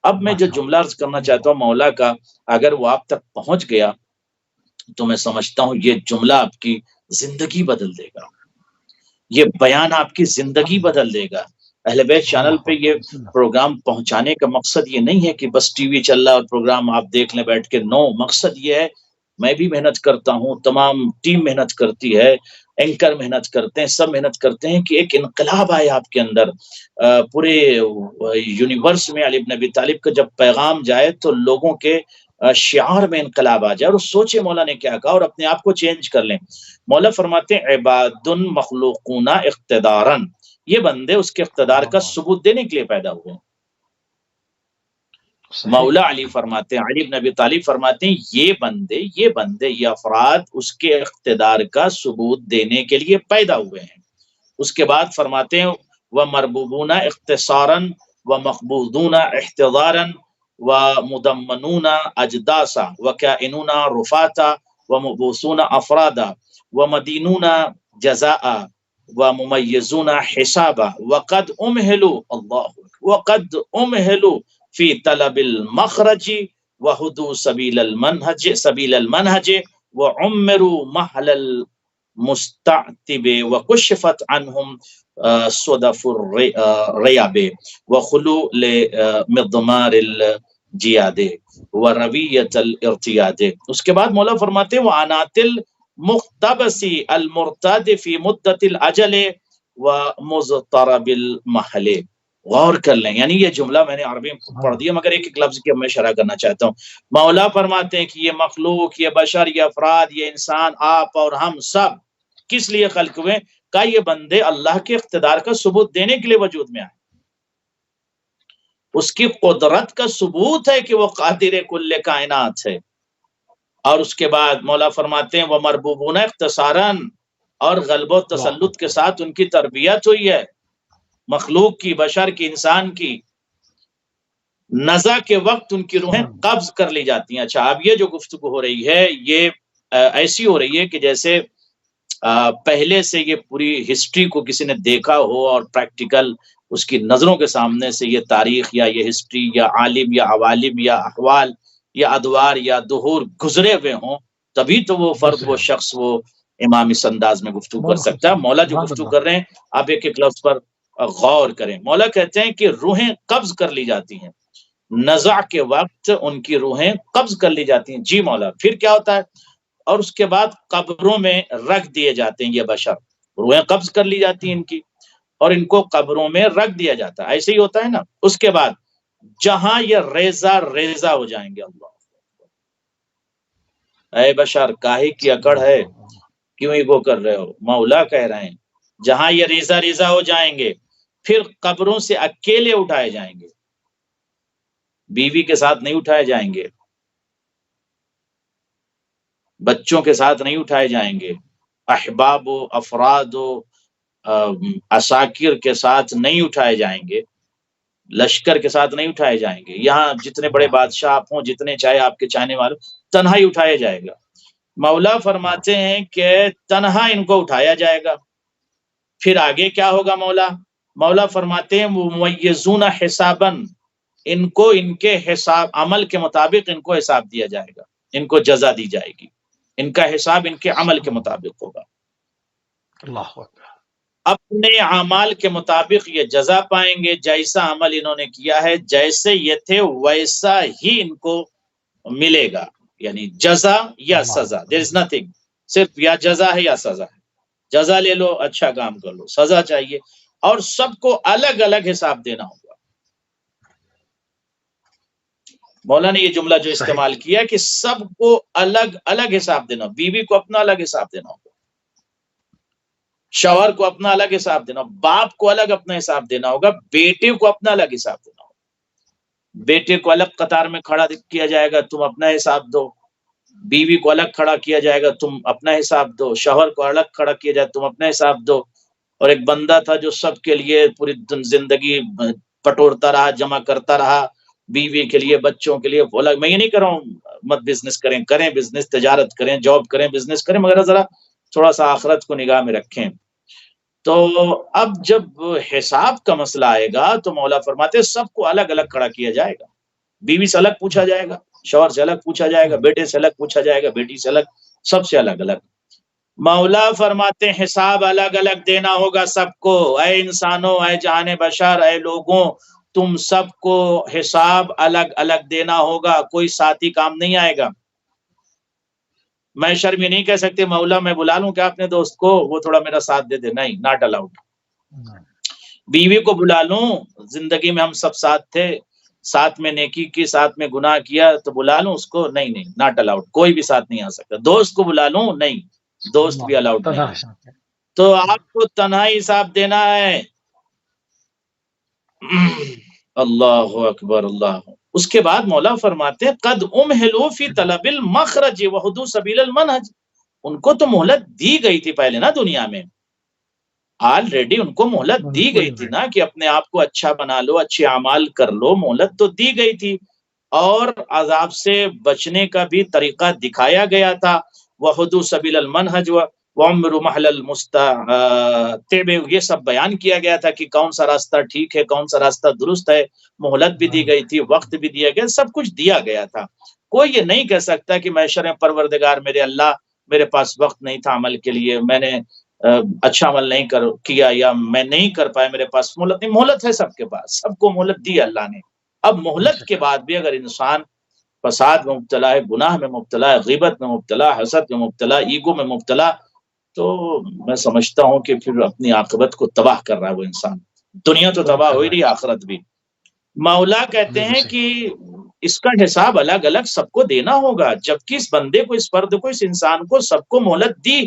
اب میں جو جملہ عرض کرنا چاہتا ہوں مولا کا، اگر وہ آپ تک پہنچ گیا تو میں سمجھتا ہوں یہ جملہ آپ کی زندگی بدل دے گا، یہ بیان آپ کی زندگی بدل دے گا۔ اہل بیت چینل پہ یہ پروگرام پہنچانے کا مقصد یہ نہیں ہے کہ بس ٹی وی چل رہا اور پروگرام آپ دیکھ لیں بیٹھ کے، نو، مقصد یہ ہے، میں بھی محنت کرتا ہوں، تمام ٹیم محنت کرتی ہے، اینکر محنت کرتے ہیں، سب محنت کرتے ہیں کہ ایک انقلاب آئے آپ کے اندر، پورے یونیورس میں علی بن ابی طالب کا جب پیغام جائے تو لوگوں کے شعار میں انقلاب آ جائے، اور سوچے مولا نے کیا کہا اور اپنے آپ کو چینج کر لیں۔ مولا فرماتے ہیں عباد مخلوقون اقتدارن، یہ بندے اس کے اقتدار کا ثبوت دینے کے لیے پیدا ہوئے ہیں۔ مولا علی فرماتے ہیں، علی بن ابی طالب فرماتے ہیں یہ بندے یہ افراد اس کے اقتدار کا ثبوت دینے کے لیے پیدا ہوئے ہیں۔ اس کے بعد فرماتے ہیں وَمَرْبُوبُونَ اختصاراً وَمَقْبُودُونَ احتضاراً وَمُدَمَّنُونَ اجداسا وَكَائِنُونَ رُفاتا وَمُبُوسُونَ افرادا وَمَدِینُونَ جزاء وممیزون حسابا وقد امهلوا وقد امهلوا في طلب المخرج وهدوا سبيل المنهج وعمروا محل المستعتب وكشفت عنهم صدف الرياب وخلوا لمضمار الجياد ورویت الارتیاد. اس کے بعد مولا فرماتے ہیں وعنات المقتبس المرتاد فی مدت الاجل ومضطرب المحل. غور کر لیں، یعنی یہ جملہ میں نے عربی میں پڑھ دیا مگر ایک ایک لفظ کی میں شرح کرنا چاہتا ہوں. مولا فرماتے ہیں کہ یہ مخلوق، یہ بشر، یہ افراد، یہ انسان، آپ اور ہم سب کس لیے خلق ہوئے؟ کہ یہ بندے اللہ کے اقتدار کا ثبوت دینے کے لیے وجود میں آئے، اس کی قدرت کا ثبوت ہے کہ وہ قادر کل کائنات ہے. اور اس کے بعد مولا فرماتے ہیں وہ مربوبون اختصاراً، اور غلب و تسلط کے ساتھ ان کی تربیت ہوئی ہے، مخلوق کی، بشر کی، انسان کی. نزع کے وقت ان کی روحیں قبض کر لی جاتی ہیں. اچھا، اب یہ جو گفتگو ہو رہی ہے یہ ایسی ہو رہی ہے کہ جیسے پہلے سے یہ پوری ہسٹری کو کسی نے دیکھا ہو اور پریکٹیکل اس کی نظروں کے سامنے سے یہ تاریخ یا یہ ہسٹری یا عالم یا عوالم یا احوال یا ادوار یا دہور گزرے ہوئے ہوں، تبھی تو وہ فرد، وہ شخص، وہ امام اس انداز میں گفتگو کر سکتا ہے. مولا جو گفتگو کر رہے ہیں آپ ایک ایک لفظ پر غور کریں. مولا کہتے ہیں کہ روحیں قبض کر لی جاتی ہیں، نزع کے وقت ان کی روحیں قبض کر لی جاتی ہیں. جی مولا، پھر کیا ہوتا ہے؟ اور اس کے بعد قبروں میں رکھ دیے جاتے ہیں. یہ بشر، روحیں قبض کر لی جاتی ہیں ان کی اور ان کو قبروں میں رکھ دیا جاتا ہے. ایسے ہی ہوتا ہے نا. اس کے بعد جہاں یہ ریزہ ریزہ ہو جائیں گے. اللہ، اے بشر کاہے کی اکڑ ہے، کیوں ایگو کر رہے ہو؟ مولا کہہ رہے ہیں جہاں یہ ریزہ ریزہ ہو جائیں گے پھر قبروں سے اکیلے اٹھائے جائیں گے، بیوی کے ساتھ نہیں اٹھائے جائیں گے، بچوں کے ساتھ نہیں اٹھائے جائیں گے، احباب و افراد و عساکر کے ساتھ نہیں اٹھائے جائیں گے، لشکر کے ساتھ نہیں اٹھائے جائیں گے. یہاں جتنے بڑے بادشاہ آپ ہوں، جتنے چاہے آپ کے چاہنے والوں، تنہا ہی اٹھایا جائے گا. مولا فرماتے ہیں کہ تنہا ان کو اٹھایا جائے گا. پھر آگے کیا ہوگا؟ مولا فرماتے ہیں ممیزون حساباً، ان کو ان کے حساب عمل کے مطابق ان کو حساب دیا جائے گا، ان کو جزا دی جائے گی، ان کا حساب ان کے عمل کے مطابق ہوگا. اللہ اکبر. اپنے اعمال کے مطابق یہ جزا پائیں گے. جیسا عمل انہوں نے کیا ہے، جیسے یہ تھے ویسا ہی ان کو ملے گا. یعنی جزا یا سزا، دیر از نتھنگ، صرف یا جزا ہے یا سزا ہے. جزا لے لو، اچھا کام کر لو، سزا چاہیے، اور سب کو الگ الگ حساب دینا ہوگا. مولا نے یہ جملہ جو استعمال کیا کہ سب کو الگ الگ حساب دینا، بیوی کو اپنا الگ حساب دینا ہوگا، شوہر کو اپنا الگ حساب دینا، باپ کو الگ اپنا حساب دینا ہوگا، بیٹے کو اپنا الگ حساب دینا ہوگا. بیٹے کو الگ قطار میں کھڑا کیا جائے گا، تم اپنا حساب دو. بیوی کو الگ کھڑا کیا جائے گا، تم اپنا حساب دو. شوہر کو الگ کھڑا کیا جائے، تم اپنا حساب دو. اور ایک بندہ تھا جو سب کے لیے پوری زندگی پٹورتا رہا، جمع کرتا رہا، بیوی کے لیے، بچوں کے لیے. میں یہ نہیں کر رہا ہوں مت بزنس کریں بزنس، تجارت کریں، جاب کریں، بزنس کریں، مگر ذرا تھوڑا سا آخرت کو نگاہ میں رکھیں. تو اب جب حساب کا مسئلہ آئے گا تو مولا فرماتے ہیں سب کو الگ الگ کھڑا کیا جائے گا. بیوی سے الگ پوچھا جائے گا، شوہر سے الگ پوچھا جائے گا، بیٹے سے الگ پوچھا جائے گا، بیٹی سے الگ، سب سے الگ الگ. مولا فرماتے ہیں حساب الگ الگ دینا ہوگا سب کو. اے انسانوں، اے جہان بشر، اے لوگوں، تم سب کو حساب الگ الگ دینا ہوگا، کوئی ساتھی کام نہیں آئے گا. میں شرم نہیں کہہ سکتے مولا میں بلا لوں کہ اپنے دوست کو، وہ تھوڑا میرا ساتھ دے دے، نہیں، ناٹ الاؤڈ. بیوی کو بلا لوں، زندگی میں ہم سب ساتھ تھے، ساتھ میں نیکی کی، ساتھ میں گناہ کیا، تو بلا لوں اس کو، نہیں، ناٹ الاؤڈ، کوئی بھی ساتھ نہیں آ سکتا. دوست کو بلا لوں، نہیں، دوست بھی الاؤڈ نہیں. تو آپ کو تنہا حساب دینا ہے. اللہ اکبر، اللہ. اس کے بعد مولا فرماتے ہیں قد امہلوا فی طلب المخرج وہدوا سبیل المنہج. ان کو تو مہلت دی گئی تھی پہلے نا دنیا میں، آلریڈی ان کو مہلت دی گئی تھی نا کہ اپنے آپ کو اچھا بنا لو، اچھے اعمال کر لو. مہلت تو دی گئی تھی اور عذاب سے بچنے کا بھی طریقہ دکھایا گیا تھا. وہدوا سبیل المنہج، وعمر محل المستتب، یہ سب بیان کیا گیا تھا کہ کون سا راستہ ٹھیک ہے، کون سا راستہ درست ہے، مہلت بھی دی گئی تھی، وقت بھی دیا گیا، سب کچھ دیا گیا تھا۔ کوئی یہ نہیں کہہ سکتا کہ محشر میں پروردگار میرے اللہ میرے پاس وقت نہیں تھا عمل کے لیے، میں نے اچھا عمل نہیں کیا، یا میں نہیں کر پایا، میرے پاس مہلت نہیں۔ مہلت ہے سب کے پاس، سب کو مہلت دی اللہ نے۔ اب مہلت کے بعد بھی اگر انسان فساد میں مبتلا ہے، گناہ میں مبتلا ہے، غیبت میں مبتلا، حسد میں مبتلا، ایگو میں مبتلا، تو میں سمجھتا ہوں کہ پھر اپنی عاقبت کو تباہ کر رہا ہے وہ انسان۔ دنیا تو تباہ ہو ہی رہی، آخرت بھی۔ مولا کہتے ہیں کہ اس کا حساب الگ الگ سب کو دینا ہوگا، جبکہ اس بندے کو، اس فرد کو، اس انسان کو سب کو مہلت دی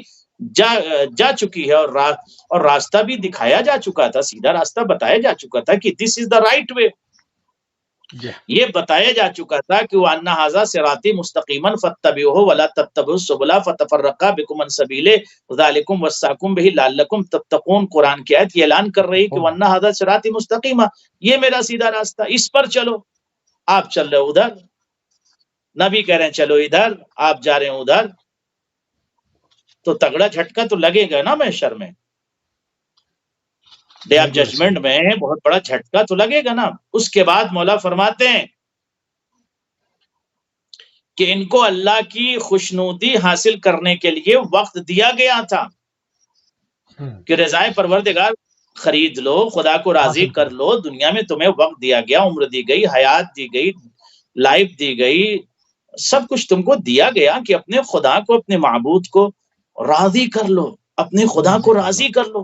جا چکی ہے، اور راستہ بھی دکھایا جا چکا تھا، سیدھا راستہ بتایا جا چکا تھا کہ دس از دا رائٹ وے۔ یہ بتایا جا چکا تھا کہ وَأَنَّ هَذَا صِرَاطِي مُسْتَقِيمًا فَاتَّبِعُوهُ وَلَا تَتَّبِعُوا السُّبُلَ فَتَفَرَّقَ بِكُمْ عَنْ سَبِيلِهِ ذَلِكُمْ وَصَّاكُمْ بِهِ لَعَلَّكُمْ تَتَّقُونَ۔ قرآن کی آیت یہ اعلان کر رہی کہ وَأَنَّ هَذَا صِرَاطِي مُسْتَقِيمًا، یہ میرا سیدھا راستہ، اس پر چلو۔ آپ چل رہے ادھر، نبی کہہ رہے ہیں چلو ادھر، آپ جا رہے ہیں ادھر، تو تگڑا جھٹکا تو لگے گا نا محشر میں، ڈے آف ججمنٹ میں بہت بڑا جھٹکا تو لگے گا نا۔ اس کے بعد مولا فرماتے ہیں کہ ان کو اللہ کی خوشنودی حاصل کرنے کے لیے وقت دیا گیا تھا کہ رضائے پروردگار خرید لو، خدا کو راضی کر لو۔ دنیا میں تمہیں وقت دیا گیا، عمر دی گئی، حیات دی گئی، لائف دی گئی، سب کچھ تم کو دیا گیا کہ اپنے خدا کو، اپنے معبود کو راضی کر لو، اپنے خدا کو راضی کر لو۔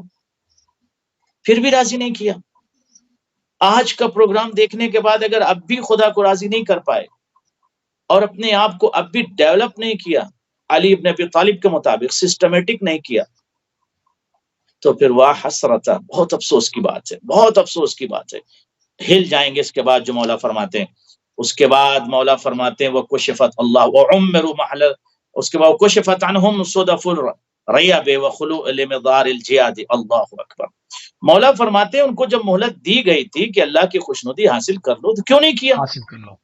پھر بھی راضی نہیں کیا۔ آج کا پروگرام دیکھنے کے بعد اگر اب بھی خدا کو راضی نہیں کر پائے اور اپنے آپ کو اب بھی ڈیولپ نہیں کیا علی ابن ابی طالب کے مطابق، سسٹمیٹک نہیں کیا، تو پھر واہ حسرتا، بہت افسوس کی بات ہے، بہت افسوس کی بات ہے۔ ہل جائیں گے اس کے بعد جو مولا فرماتے ہیں۔ اس کے بعد مولا فرماتے ہیں وَكُشِفَتْ اللَّهُ وَعُمِّرُوا مَحْلَ، اس کے بعد وَكُشِفَتْ عَنْهُمْ صُدَفُ الرَّيَبِ وَخُلُوءِ لِمِضَارِ الْجِيَادِ۔ اللہ اکبر۔ مولا فرماتے ہیں ان کو جب مہلت دی گئی تھی کہ اللہ کی خوشنودی حاصل کر لو، تو کیوں نہیں کیا؟ حاصل کر لو۔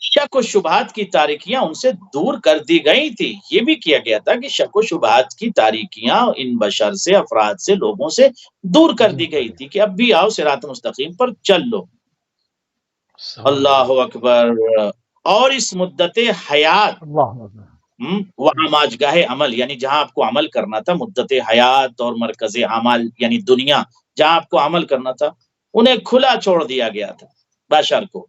شک و شبہات کی تاریکیاں ان سے دور کر دی گئی تھی۔ یہ بھی کیا گیا تھا کہ شک و شبہات کی تاریکیاں ان بشر سے، افراد سے، لوگوں سے دور کر دی گئی تھی کہ اب بھی آؤ صراط مستقیم پر چل لو۔ اللہ اکبر۔ اور اس مدت حیات وہاں ماجگاہ عمل، یعنی جہاں آپ کو عمل کرنا تھا، مدت حیات اور مرکز اعمال یعنی دنیا جہاں آپ کو عمل کرنا تھا، انہیں کھلا چھوڑ دیا گیا تھا بشر کو۔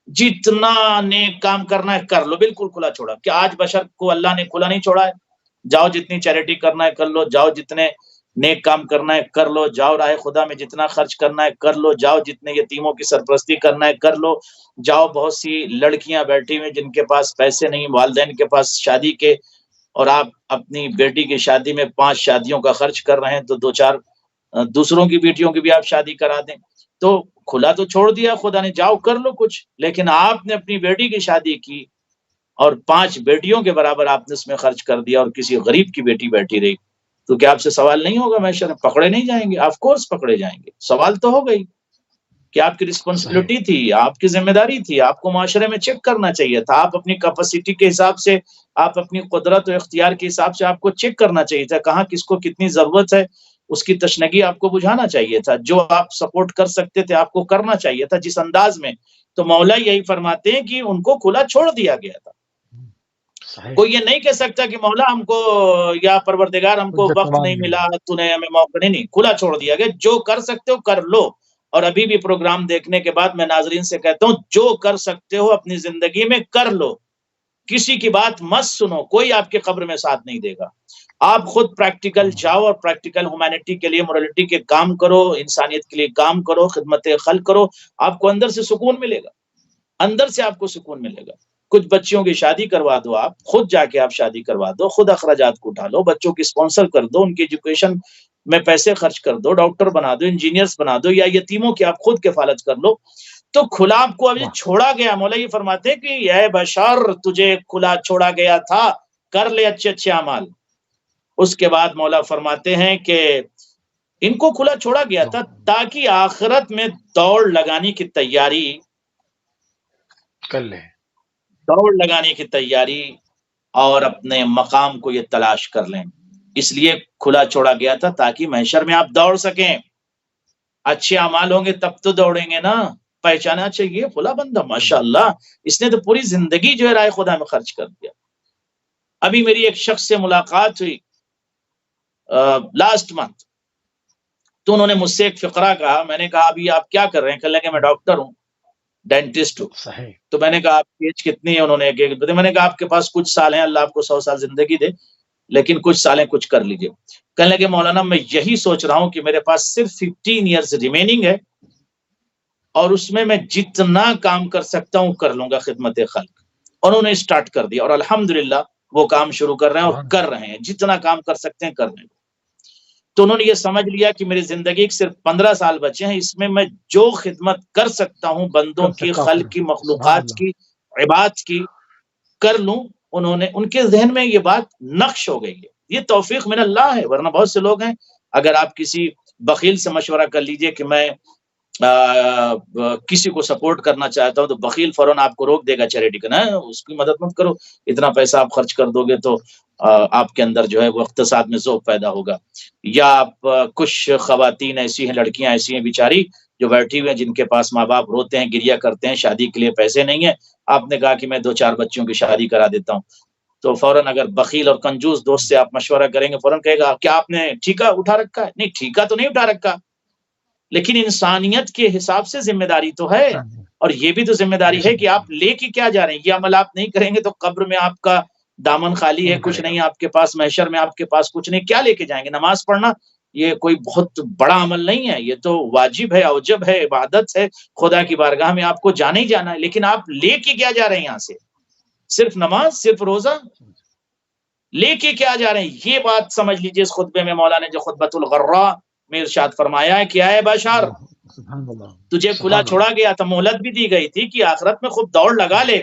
جتنا نیک کام کرنا ہے کر لو، بالکل کھلا چھوڑا۔ کہ آج بشر کو اللہ نے کھلا نہیں چھوڑا ہے؟ جاؤ جتنی چیریٹی کرنا ہے کر لو، جاؤ جتنے نیک کام کرنا ہے کر لو، جاؤ راہ خدا میں جتنا خرچ کرنا ہے کر لو، جاؤ جتنے یتیموں کی سرپرستی کرنا ہے کر لو، جاؤ بہت سی لڑکیاں بیٹھی ہوئی جن کے پاس پیسے نہیں، والدین کے پاس شادی کے، اور آپ اپنی بیٹی کی شادی میں 5 شادیوں کا خرچ کر رہے ہیں، تو 2-4 دوسروں کی بیٹیوں کی بھی آپ شادی کرا دیں۔ تو کھلا تو چھوڑ دیا خدا نے، جاؤ کر لو کچھ، لیکن آپ نے اپنی بیٹی کی شادی کی اور 5 بیٹیوں کے برابر آپ نے اس میں خرچ کر دیا، اور کسی غریب کی بیٹی بیٹھی رہی، تو کیا آپ سے سوال نہیں ہوگا محشر میں؟ پکڑے نہیں جائیں گے؟ آف کورس پکڑے جائیں گے۔ سوال تو ہو گئی کہ آپ کی رسپانسبلٹی تھی، آپ کی ذمہ داری تھی، آپ کو معاشرے میں چیک کرنا چاہیے تھا، آپ اپنی کیپیسٹی کے حساب سے، آپ اپنی قدرت و اختیار کے حساب سے آپ کو چیک کرنا چاہیے تھا، کہاں کس کو کتنی ضرورت ہے، اس کی تشنگی آپ کو بجھانا چاہیے تھا، جو آپ سپورٹ کر سکتے تھے آپ کو کرنا چاہیے تھا، جس انداز میں۔ تو مولا یہی فرماتے ہیں کہ ان کو کھلا چھوڑ دیا گیا تھا۔ کوئی یہ نہیں کہہ سکتا کہ مولا ہم کو یا پروردگار ہم کو وقت نہیں ملا، تو نے ہمیں موقع نہیں کھلا چھوڑ دیا گیا۔ جو کر سکتے ہو کر لو۔ اور ابھی بھی پروگرام دیکھنے کے بعد میں ناظرین سے کہتا ہوں جو کر سکتے ہو اپنی زندگی میں کر لو، کسی کی بات مت سنو، کوئی آپ کے قبر میں ساتھ نہیں دے گا۔ آپ خود پریکٹیکل جاؤ اور پریکٹیکل ہیومینٹی کے لیے، مورالٹی کے کام کرو، انسانیت کے لیے کام کرو، خدمت خلق کرو، آپ کو اندر سے سکون ملے گا، اندر سے آپ کو سکون ملے گا۔ کچھ بچیوں کی شادی کروا دو، آپ خود جا کے آپ شادی کروا دو، خود اخراجات کو اٹھا لو، بچوں کی اسپانسر کر دو، ان کی ایجوکیشن میں پیسے خرچ کر دو، ڈاکٹر بنا دو، انجینئرز بنا دو، یا یتیموں کی آپ خود کفالت کر لو، تو کھلا آپ کو ابھی چھوڑا گیا۔ مولا یہ فرماتے ہیں کہ اے بشر تجھے کھلا چھوڑا گیا تھا، کر لے اچھے اچھے اعمال۔ اس کے بعد مولا فرماتے ہیں کہ ان کو کھلا چھوڑا گیا تھا تاکہ آخرت میں دوڑ لگانے کی تیاری کر لیں، دوڑ لگانے کی تیاری اور اپنے مقام کو یہ تلاش کر لیں۔ اس لیے کھلا چھوڑا گیا تھا تاکہ محشر میں آپ دوڑ سکیں. اچھے اعمال ہوں گے تب تو دوڑیں گے نا، پہچانا چاہیے فلاں بندہ ماشاء اللہ اس نے تو پوری زندگی جو ہے رائے خدا میں خرچ کر دیا. ابھی میری ایک شخص سے ملاقات ہوئی لاسٹ منتھ، تو انہوں نے مجھ سے ایک فقرہ کہا. میں نے کہا ابھی آپ کیا کر رہے ہیں؟ کہنے لگے میں ڈاکٹر ہوں، ڈینٹسٹ ہوں. صحیح. تو میں نے کہا آپ کی ایج کتنی ہے؟ انہوں نے میں نے کہا آپ کے پاس کچھ سال ہیں، اللہ آپ کو 100 سال زندگی دے، لیکن کچھ سالیں کچھ کر لیجئے. کہنے لگے مولانا میں یہی سوچ رہا ہوں کہ میرے پاس صرف 15 ایئرز ریمیننگ ہے اور اس میں جتنا کام کر سکتا ہوں کر لوں گا خدمت خلق. اور انہوں نے اسٹارٹ کر دیا اور الحمدللہ وہ کام شروع کر رہے ہیں اور کر رہے ہیں، جتنا کام کر سکتے ہیں کر رہے ہیں. تو انہوں نے یہ سمجھ لیا کہ میری زندگی کے صرف 15 سال بچے ہیں، اس میں جو خدمت کر سکتا ہوں بندوں کی، خلق کی، مخلوقات کی، عباد کی کر لوں. ان کے ذہن میں یہ بات نقش ہو گئی ہے. یہ توفیق من اللہ ہے، ورنہ بہت سے لوگ ہیں اگر آپ کسی بخیل سے مشورہ کر لیجئے کہ میں کسی کو سپورٹ کرنا چاہتا ہوں تو بخیل فوراً آپ کو روک دے گا چیریٹی کا، نا اس کی مدد مت کرو، اتنا پیسہ آپ خرچ کر دو گے تو آپ کے اندر جو ہے وہ اقتصاد میں ذوق پیدا ہوگا. یا آپ کچھ خواتین ایسی ہیں، لڑکیاں ایسی ہیں بیچاری جو بیٹھی ہوئی ہیں جن کے پاس ماں باپ روتے ہیں، گریا کرتے ہیں، شادی کے لیے پیسے نہیں ہیں. آپ نے کہا کہ میں 2-4 بچوں کی شادی کرا دیتا ہوں، تو فوراً اگر بخیل اور کنجوس دوست سے آپ مشورہ کریں گے فوراً کہے گا کیا آپ نے ٹھیکہ اٹھا رکھا ہے؟ نہیں ٹھیکہ تو نہیں اٹھا رکھا، لیکن انسانیت کے حساب سے ذمہ داری تو ہے. اور یہ بھی تو ذمہ داری ہے کہ آپ لے کے کیا جا رہے ہیں. یہ عمل آپ نہیں کریں گے تو قبر میں آپ کا دامن خالی ہے، کچھ نہیں آپ کے پاس، محشر میں آپ کے پاس کچھ نہیں، کیا لے کے جائیں گے؟ نماز پڑھنا یہ کوئی بہت بڑا عمل نہیں ہے، یہ تو واجب ہے، اوجب ہے، عبادت ہے، خدا کی بارگاہ میں آپ کو جانا ہی جانا ہے. لیکن آپ لے کے کیا جا رہے ہیں یہاں سے؟ صرف نماز، صرف روزہ لے کے کیا جا رہے ہیں؟ یہ بات سمجھ لیجئے. اس خطبے میں مولانا نے جو خطبۃ الغراء میں ارشاد فرمایا ہے کیا ہے بشار، تجھے کھلا چھوڑا گیا تھا، مہلت بھی دی گئی تھی کہ آخرت میں خوب دوڑ لگا لے.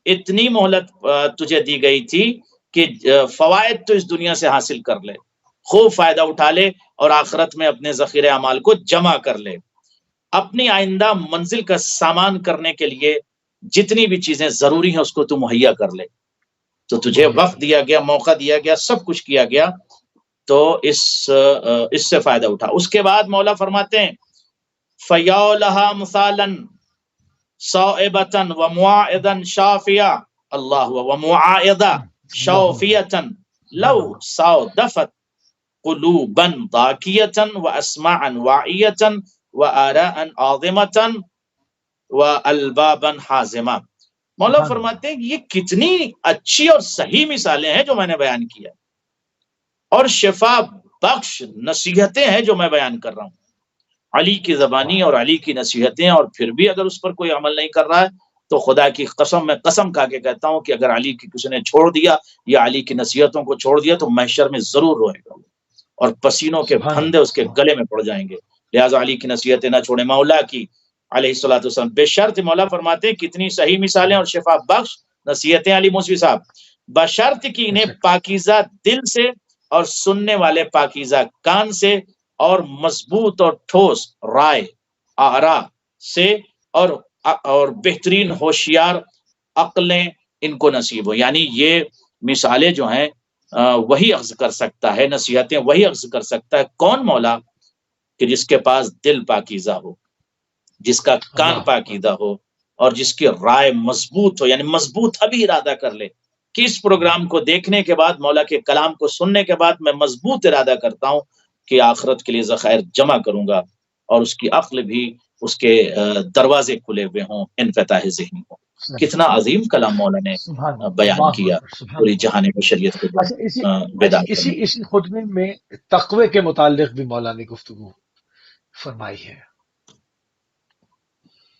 اتنی مہلت تجھے دی گئی تھی کہ فوائد تو اس دنیا سے حاصل کر لے، خوب فائدہ اٹھا لے اور آخرت میں اپنے ذخیرہ اعمال کو جمع کر لے. اپنی آئندہ منزل کا سامان کرنے کے لیے جتنی بھی چیزیں ضروری ہیں اس کو تو مہیا کر لے. تو تجھے وقت دیا گیا، موقع دیا گیا، سب کچھ کیا گیا، تو اس سے فائدہ اٹھا. اس کے بعد مولا فرماتے ہیں فَيَوْلَهَا مُثَالًا صَائِبَةً وَمُوَاعِدًا شَافِيًا اللہ وَمُوَاعِدًا شَافِيَةً لَوْ صَادَفَتْ قُلُوبًا ضَاكِيَةً وَأَسْمَاعًا وَاعِيَةً وَآرَاءً عَاظِمَةً وَأَلْبَابًا حَازِمًا. مولا فرماتے ہیں یہ کتنی اچھی اور صحیح مثالیں ہیں جو میں نے بیان کیا، اور شفا بخش نصیحتیں ہیں جو میں بیان کر رہا ہوں. علی کی زبانی اور علی کی نصیحتیں، اور پھر بھی اگر اس پر کوئی عمل نہیں کر رہا ہے تو خدا کی قسم، میں قسم کھا کے کہتا ہوں کہ اگر علی کی کسی نے چھوڑ دیا یا علی کی نصیحتوں کو چھوڑ دیا تو محشر میں ضرور روئے گا اور پسینوں کے پھندے اس کے گلے میں پڑ جائیں گے. لہٰذا علی کی نصیحتیں نہ چھوڑیں. مولا کی علیہ الصلوۃ والسلام بے شرط، مولا فرماتے ہیں کتنی صحیح مثالیں اور شفا بخش نصیحتیں علی موسوی صاحب، بشرط کی انہیں پاکیزہ دل سے اور سننے والے پاکیزہ کان سے اور مضبوط اور ٹھوس رائے آرا سے اور بہترین ہوشیار عقلیں ان کو نصیب ہو. یعنی یہ مثالیں جو ہیں وہی اخذ کر سکتا ہے، نصیحتیں وہی اخذ کر سکتا ہے. کون؟ مولا، کہ جس کے پاس دل پاکیزہ ہو، جس کا کان پاکیزہ ہو اور جس کی رائے مضبوط ہو. یعنی مضبوط ابھی ارادہ کر لے کہ اس پروگرام کو دیکھنے کے بعد، مولا کے کلام کو سننے کے بعد میں مضبوط ارادہ کرتا ہوں کہ آخرت کے لیے ذخائر جمع کروں گا، اور اس کی عقل بھی، اس کے دروازے کھلے ہوئے ہوں، انفتاح ذہنی ہو. کتنا عظیم کلام مولا نے بیان کیا پوری جہان بشریت کو بیدار کرنے. اسی خطبے میں تقوی کے متعلق بھی مولا نے گفتگو فرمائی ہے.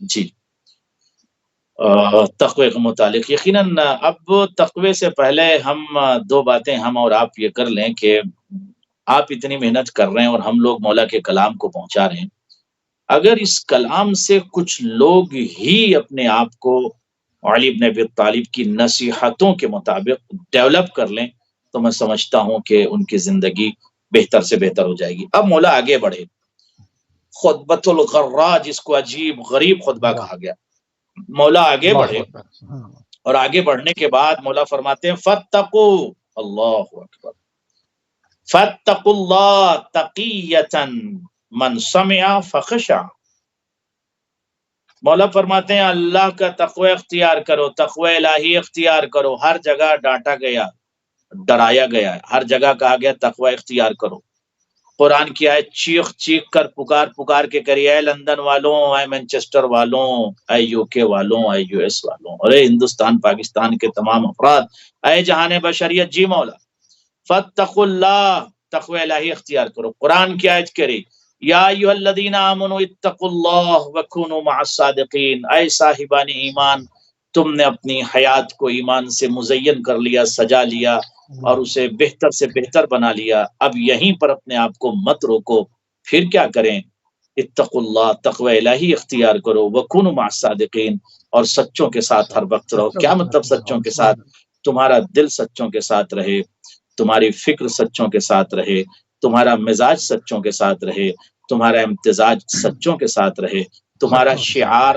جی، تقوی کے متعلق یقیناً اب تقوی سے پہلے ہم 2 باتیں ہم اور آپ یہ کر لیں کہ آپ اتنی محنت کر رہے ہیں اور ہم لوگ مولا کے کلام کو پہنچا رہے ہیں. اگر اس کلام سے کچھ لوگ ہی اپنے آپ کو علی بن ابی طالب کی نصیحتوں کے مطابق ڈیولپ کر لیں تو میں سمجھتا ہوں کہ ان کی زندگی بہتر سے بہتر ہو جائے گی. اب مولا آگے بڑھے. خطبۃ الغراء جس کو عجیب غریب خطبہ کہا گیا، مولا آگے بڑھے، اور آگے بڑھنے کے بعد مولا فرماتے ہیں فاتقوا اللہ اکبر فاتقوا اللہ تقیۃ من سمع فخشع، مولا فرماتے ہیں اللہ کا تقوی اختیار کرو، تقوی الہی اختیار کرو، ہر جگہ ڈانٹا گیا، ڈرایا گیا، ہر جگہ کہا گیا تقوی اختیار کرو۔ قرآن کی آیت چیخ چیخ کر پکار کے کری، اے لندن والوں، اے مینچسٹر والوں، اے یو کے والوں، اے یو ایس والوں، اور اے ہندوستان پاکستان کے تمام افراد، اے جہان بشریت، جی مولا فاتقوا اللہ، تقوی الہی اختیار کرو۔ قرآن کی آیت کری یا ایھا الذین آمنوا اتقوا اللہ وکونوا مع الصادقین، اے صاحبان ایمان، تم نے اپنی حیات کو ایمان سے مزین کر لیا، سجا لیا اور اسے بہتر سے بہتر بنا لیا، اب یہیں پر اپنے آپ کو مت روکو، پھر کیا کریں؟ اتقوا اللہ، تقوی الہی اختیار کرو، وکونوا مع الصادقین، اور سچوں کے ساتھ ہر وقت رہو۔ کیا مطلب سچوں کے ساتھ؟ تمہارا دل سچوں کے ساتھ رہے، تمہاری فکر سچوں کے ساتھ رہے، تمہارا مزاج سچوں کے ساتھ رہے، تمہارا امتزاج سچوں کے ساتھ رہے، تمہارا شعار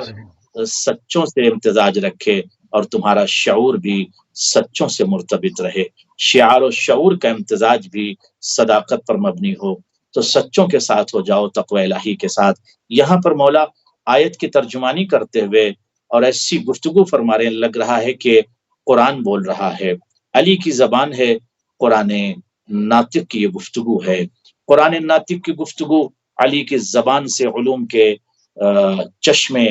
سچوں سے امتزاج رکھے، اور تمہارا شعور بھی سچوں سے مرتبط رہے، شعار و شعور کا امتزاج بھی صداقت پر مبنی ہو، تو سچوں کے ساتھ ہو جاؤ، تقوی الہی کے ساتھ۔ یہاں پر مولا آیت کی ترجمانی کرتے ہوئے اور ایسی گفتگو فرما رہے ہیں، لگ رہا ہے کہ قرآن بول رہا ہے، علی کی زبان ہے، قرآن ناطق کی یہ گفتگو ہے، قرآن ناطق کی گفتگو، علی کی زبان سے علوم کے چشمے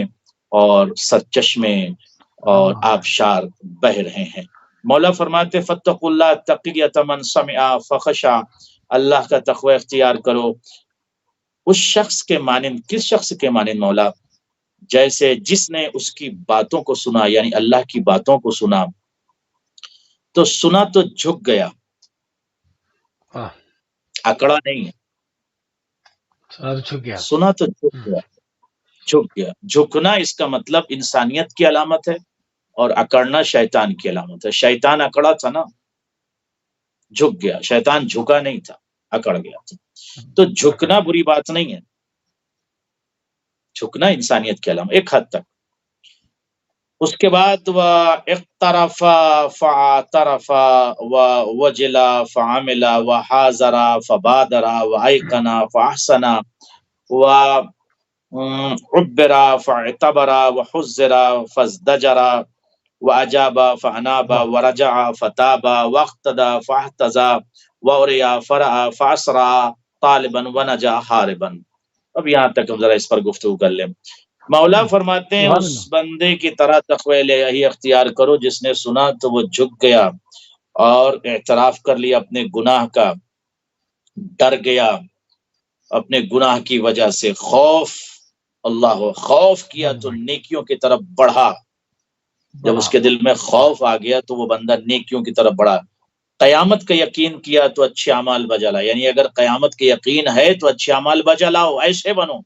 اور سرچشمے اور آبشار بہ رہے ہیں۔ مولا فرماتے فاتقوا اللہ تقیۃ من سمع فخشع، اللہ کا تقوی اختیار کرو اس شخص کے مانند، کس شخص کے مانند مولا؟ جیسے جس نے اس کی باتوں کو سنا، یعنی اللہ کی باتوں کو سنا تو سنا تو جھک گیا، اکڑا نہیں ہے، سنا تو جھک گیا، جھک گیا۔ جھکنا اس کا مطلب انسانیت کی علامت ہے، اور اکڑنا شیطان کی علامت ہے۔ شیطان اکڑا تھا نا، جھک گیا، شیطان جھکا نہیں تھا، اکڑ گیا تھا۔ تو جھکنا بری بات نہیں ہے، جھکنا انسانیت کی علامت ایک حد تک۔ اس کے بعد اقترف فاعترف وجل فعمل وحاذر فبادر وایقن فاحسن وعبر فاعتبر وحذر فازدجر واجاب فاناب ورجع فتاب واقتدى فاحتذى واریا فرع فاسرع طالبا ونجا حاربا۔ اب یہاں تک ہم ذرا اس پر گفتگو کر لیں۔ مولا فرماتے ہیں اس بندے کی طرح تقوی الہی اختیار کرو جس نے سنا تو وہ جھک گیا اور اعتراف کر لیا اپنے گناہ کا، ڈر گیا اپنے گناہ کی وجہ سے، خوف کیا تو نیکیوں کی طرف بڑھا۔ جب اس کے دل میں خوف آ گیا تو وہ بندہ نیکیوں کی طرف بڑھا۔ قیامت کا یقین کیا تو اچھے اعمال بجا لاؤ، یعنی اگر قیامت کا یقین ہے تو اچھے اعمال بجا لاؤ، ایسے بنو۔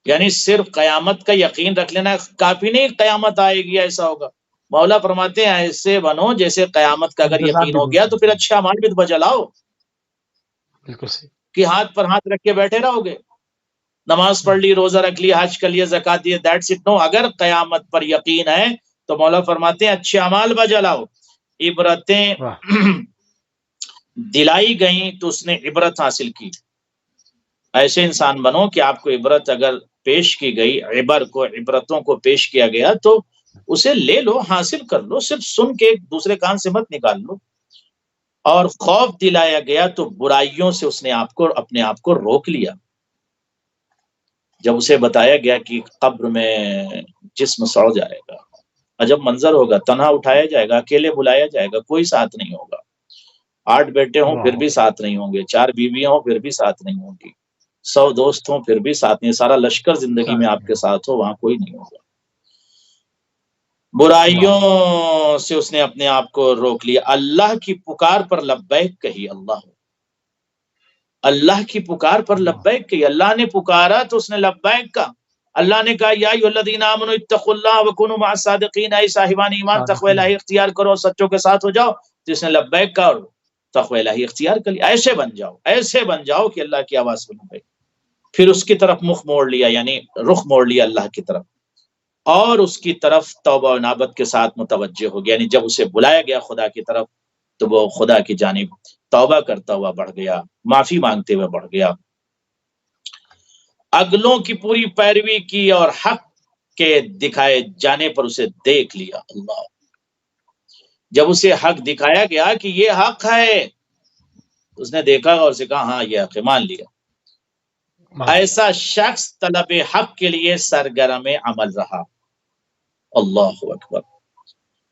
یعنی صرف قیامت کا یقین رکھ لینا کافی نہیں، قیامت آئے گی ایسا ہوگا۔ مولا فرماتے ہیں ایسے بنو جیسے قیامت کا اگر یقین ہو گیا تو پھر اچھے اعمال بھی بجا لاؤ، بالکل صحیح کہ ہاتھ پر ہاتھ رکھ کے بیٹھے رہو گے، نماز پڑھ لی، روزہ رکھ لی، حج کر لیا، زکات دی، دیٹس اٹ۔ نو، اگر قیامت پر یقین ہے تو مولا فرماتے ہیں اچھے اعمال بجا لاؤ۔ عبرتیں دلائی گئیں تو اس نے عبرت حاصل کی۔ ایسے انسان بنو کہ آپ کو عبرت اگر پیش کی گئی، عبرتوں کو پیش کیا گیا تو اسے لے لو، حاصل کر لو، صرف سن کے ایک دوسرے کان سے مت نکال لو۔ اور خوف دلایا گیا تو برائیوں سے اس نے اپنے آپ کو روک لیا۔ جب اسے بتایا گیا کہ قبر میں جسم سڑ جائے گا، عجب منظر ہوگا، تنہا اٹھایا جائے گا، اکیلے بلایا جائے گا، کوئی ساتھ نہیں ہوگا، 8 بیٹے ہوں پھر بھی ساتھ نہیں ہوں گے، 4 بیویاں ہوں پھر بھی ساتھ نہیں ہوں گی، 100 دوست ہوں پھر بھی ساتھ نہیں، سارا لشکر زندگی میں آپ کے ساتھ ہو، وہاں کوئی نہیں ہوگا۔ برائیوں سے اس نے اپنے آپ کو روک لیا۔ اللہ کی پکار پر لبیک کہی، اللہ کی پکار پر لبیک کہی، اللہ نے پکارا تو اس نے لبیک کہا۔ اللہ نے کہا یا ایھا الذین آمنوا اتقوا اللہ وکونوا مع الصادقین، اے صاحبان ایمان تقوی الہی اختیار کرو، سچوں کے ساتھ ہو جاؤ، تو اس نے لبیک کہا اور تقوی الہی اختیار کر لیا۔ ایسے بن جاؤ کہ اللہ کی آواز سنو گے۔ پھر اس کی طرف رخ موڑ لیا اللہ کی طرف، اور اس کی طرف توبہ و انابت کے ساتھ متوجہ ہو گیا، یعنی جب اسے بلایا گیا خدا کی طرف تو وہ خدا کی جانب توبہ کرتا ہوا بڑھ گیا، معافی مانگتے ہوئے بڑھ گیا، اگلوں کی پوری پیروی کی اور حق کے دکھائے جانے پر اسے دیکھ لیا۔ اللہ، جب اسے حق دکھایا گیا کہ یہ حق ہے، اس نے دیکھا اور اسے کہا ہاں یہ حق ہے، مان لیا۔ ایسا شخص طلب حق کے لیے سرگرم عمل رہا۔ اللہ اکبر۔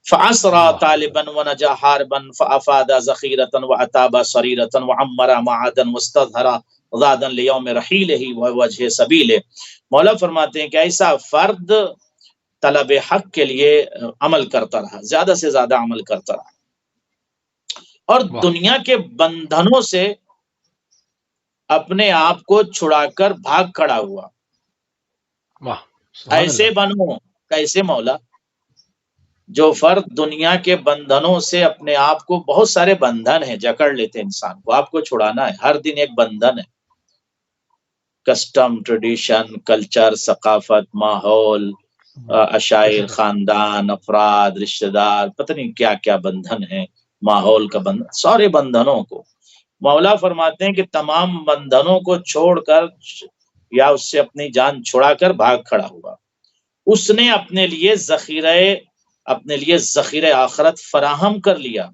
فعصرا طالبا ونجا حاربا فافاد ذخیرة واتاب سریرة وعمر معادا واستظہر غادا لیوم رحیلہ ووجہ سبیلہ۔ مولا فرماتے ہیں کہ ایسا فرد طلب حق کے لیے عمل کرتا رہا، زیادہ سے زیادہ عمل کرتا رہا، اور دنیا کے بندھنوں سے اپنے آپ کو چھڑا کر بھاگ کھڑا ہوا۔ ایسے بنو، کیسے مولا؟ جو فرد دنیا کے بندھنوں سے اپنے آپ کو، بہت سارے بندھن ہیں جکڑ لیتے انسان کو، آپ کو چھڑانا ہے، ہر دن ایک بندھن ہے، کسٹم، ٹریڈیشن، کلچر، ثقافت، ماحول، عشائر، خاندان، افراد، رشتہ دار، پتہ نہیں کیا کیا بندھن ہیں، ماحول کا بندھن، سارے بندھنوں کو مولا فرماتے ہیں کہ تمام بندھنوں کو چھوڑ کر یا اس سے اپنی جان چھڑا کر بھاگ کھڑا ہوا۔ اس نے اپنے لیے ذخیرہ آخرت فراہم کر لیا۔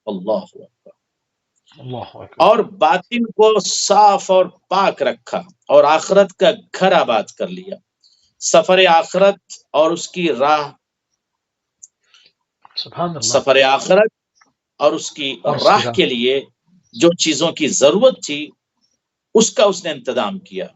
اللہ اکبر۔ اور باطن کو صاف اور پاک رکھا اور آخرت کا گھر آباد کر لیا۔ سفر آخرت اور اس کی راہ، سفر آخرت اور اس کی راہ کے لیے جو چیزوں کی ضرورت تھی اس کا اس نے انتظام کیا،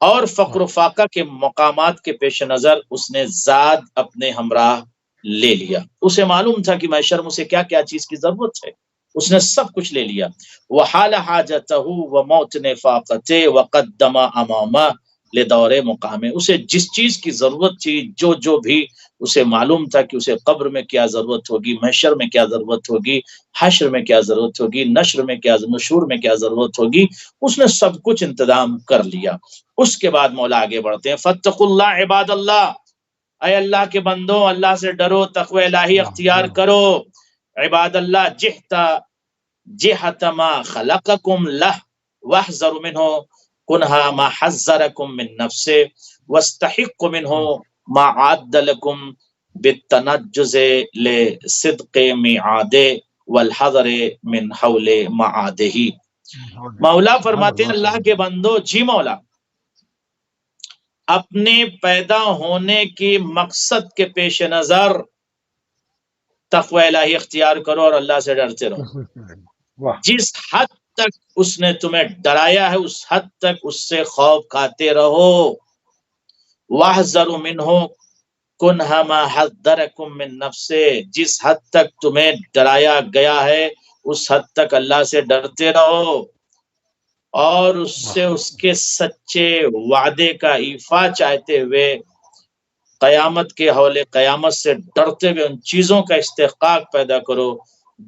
اور فقر و فاقہ کے مقامات کے پیش نظر اس نے زاد اپنے ہمراہ لے لیا۔ اسے معلوم تھا کہ محشر میں اسے کیا کیا چیز کی ضرورت ہے، اس نے سب کچھ لے لیا۔ وحال حاجتہ وموطن فاقتہ وقدم امامہ لدور مقامہ، اسے جس چیز کی ضرورت تھی، جو بھی اسے معلوم تھا کہ اسے قبر میں کیا ضرورت ہوگی، محشر میں کیا ضرورت ہوگی، حشر میں کیا ضرورت ہوگی، نشور میں کیا ضرورت ہوگی، اس نے سب کچھ انتظام کر لیا۔ اس کے بعد مولا آگے بڑھتے ہیں، فاتقوا اللہ عباد اللہ، اے اللہ کے بندوں، اللہ سے ڈرو، تقوی الہی اختیار کرو۔ عباد اللہ، جہت ما خلقکم لہ واحذروا منہ کنہا ما حذرکم من نفسہ واستحق منہ ما عاد لکم بالتنجز لصدق میعادہ والحذر من حول معادہ۔ مولا فرماتے ہیں اللہ کے بندو، جی مولا، اپنے پیدا ہونے کی مقصد کے پیش نظر تقوی الہی اختیار کرو اور اللہ سے ڈرتے رہو۔ جس حد تک اس نے تمہیں ڈرایا ہے اس حد تک اس سے خوف کھاتے رہو۔ واحذروا منہ کنھا ما حذرکم من نفسہ، جس حد تک تمہیں ڈرایا گیا ہے اس حد تک اللہ سے ڈرتے رہو، اور اس سے اس کے سچے وعدے کا ایفا چاہتے ہوئے قیامت کے حول قیامت سے ڈرتے ہوئے ان چیزوں کا استحقاق پیدا کرو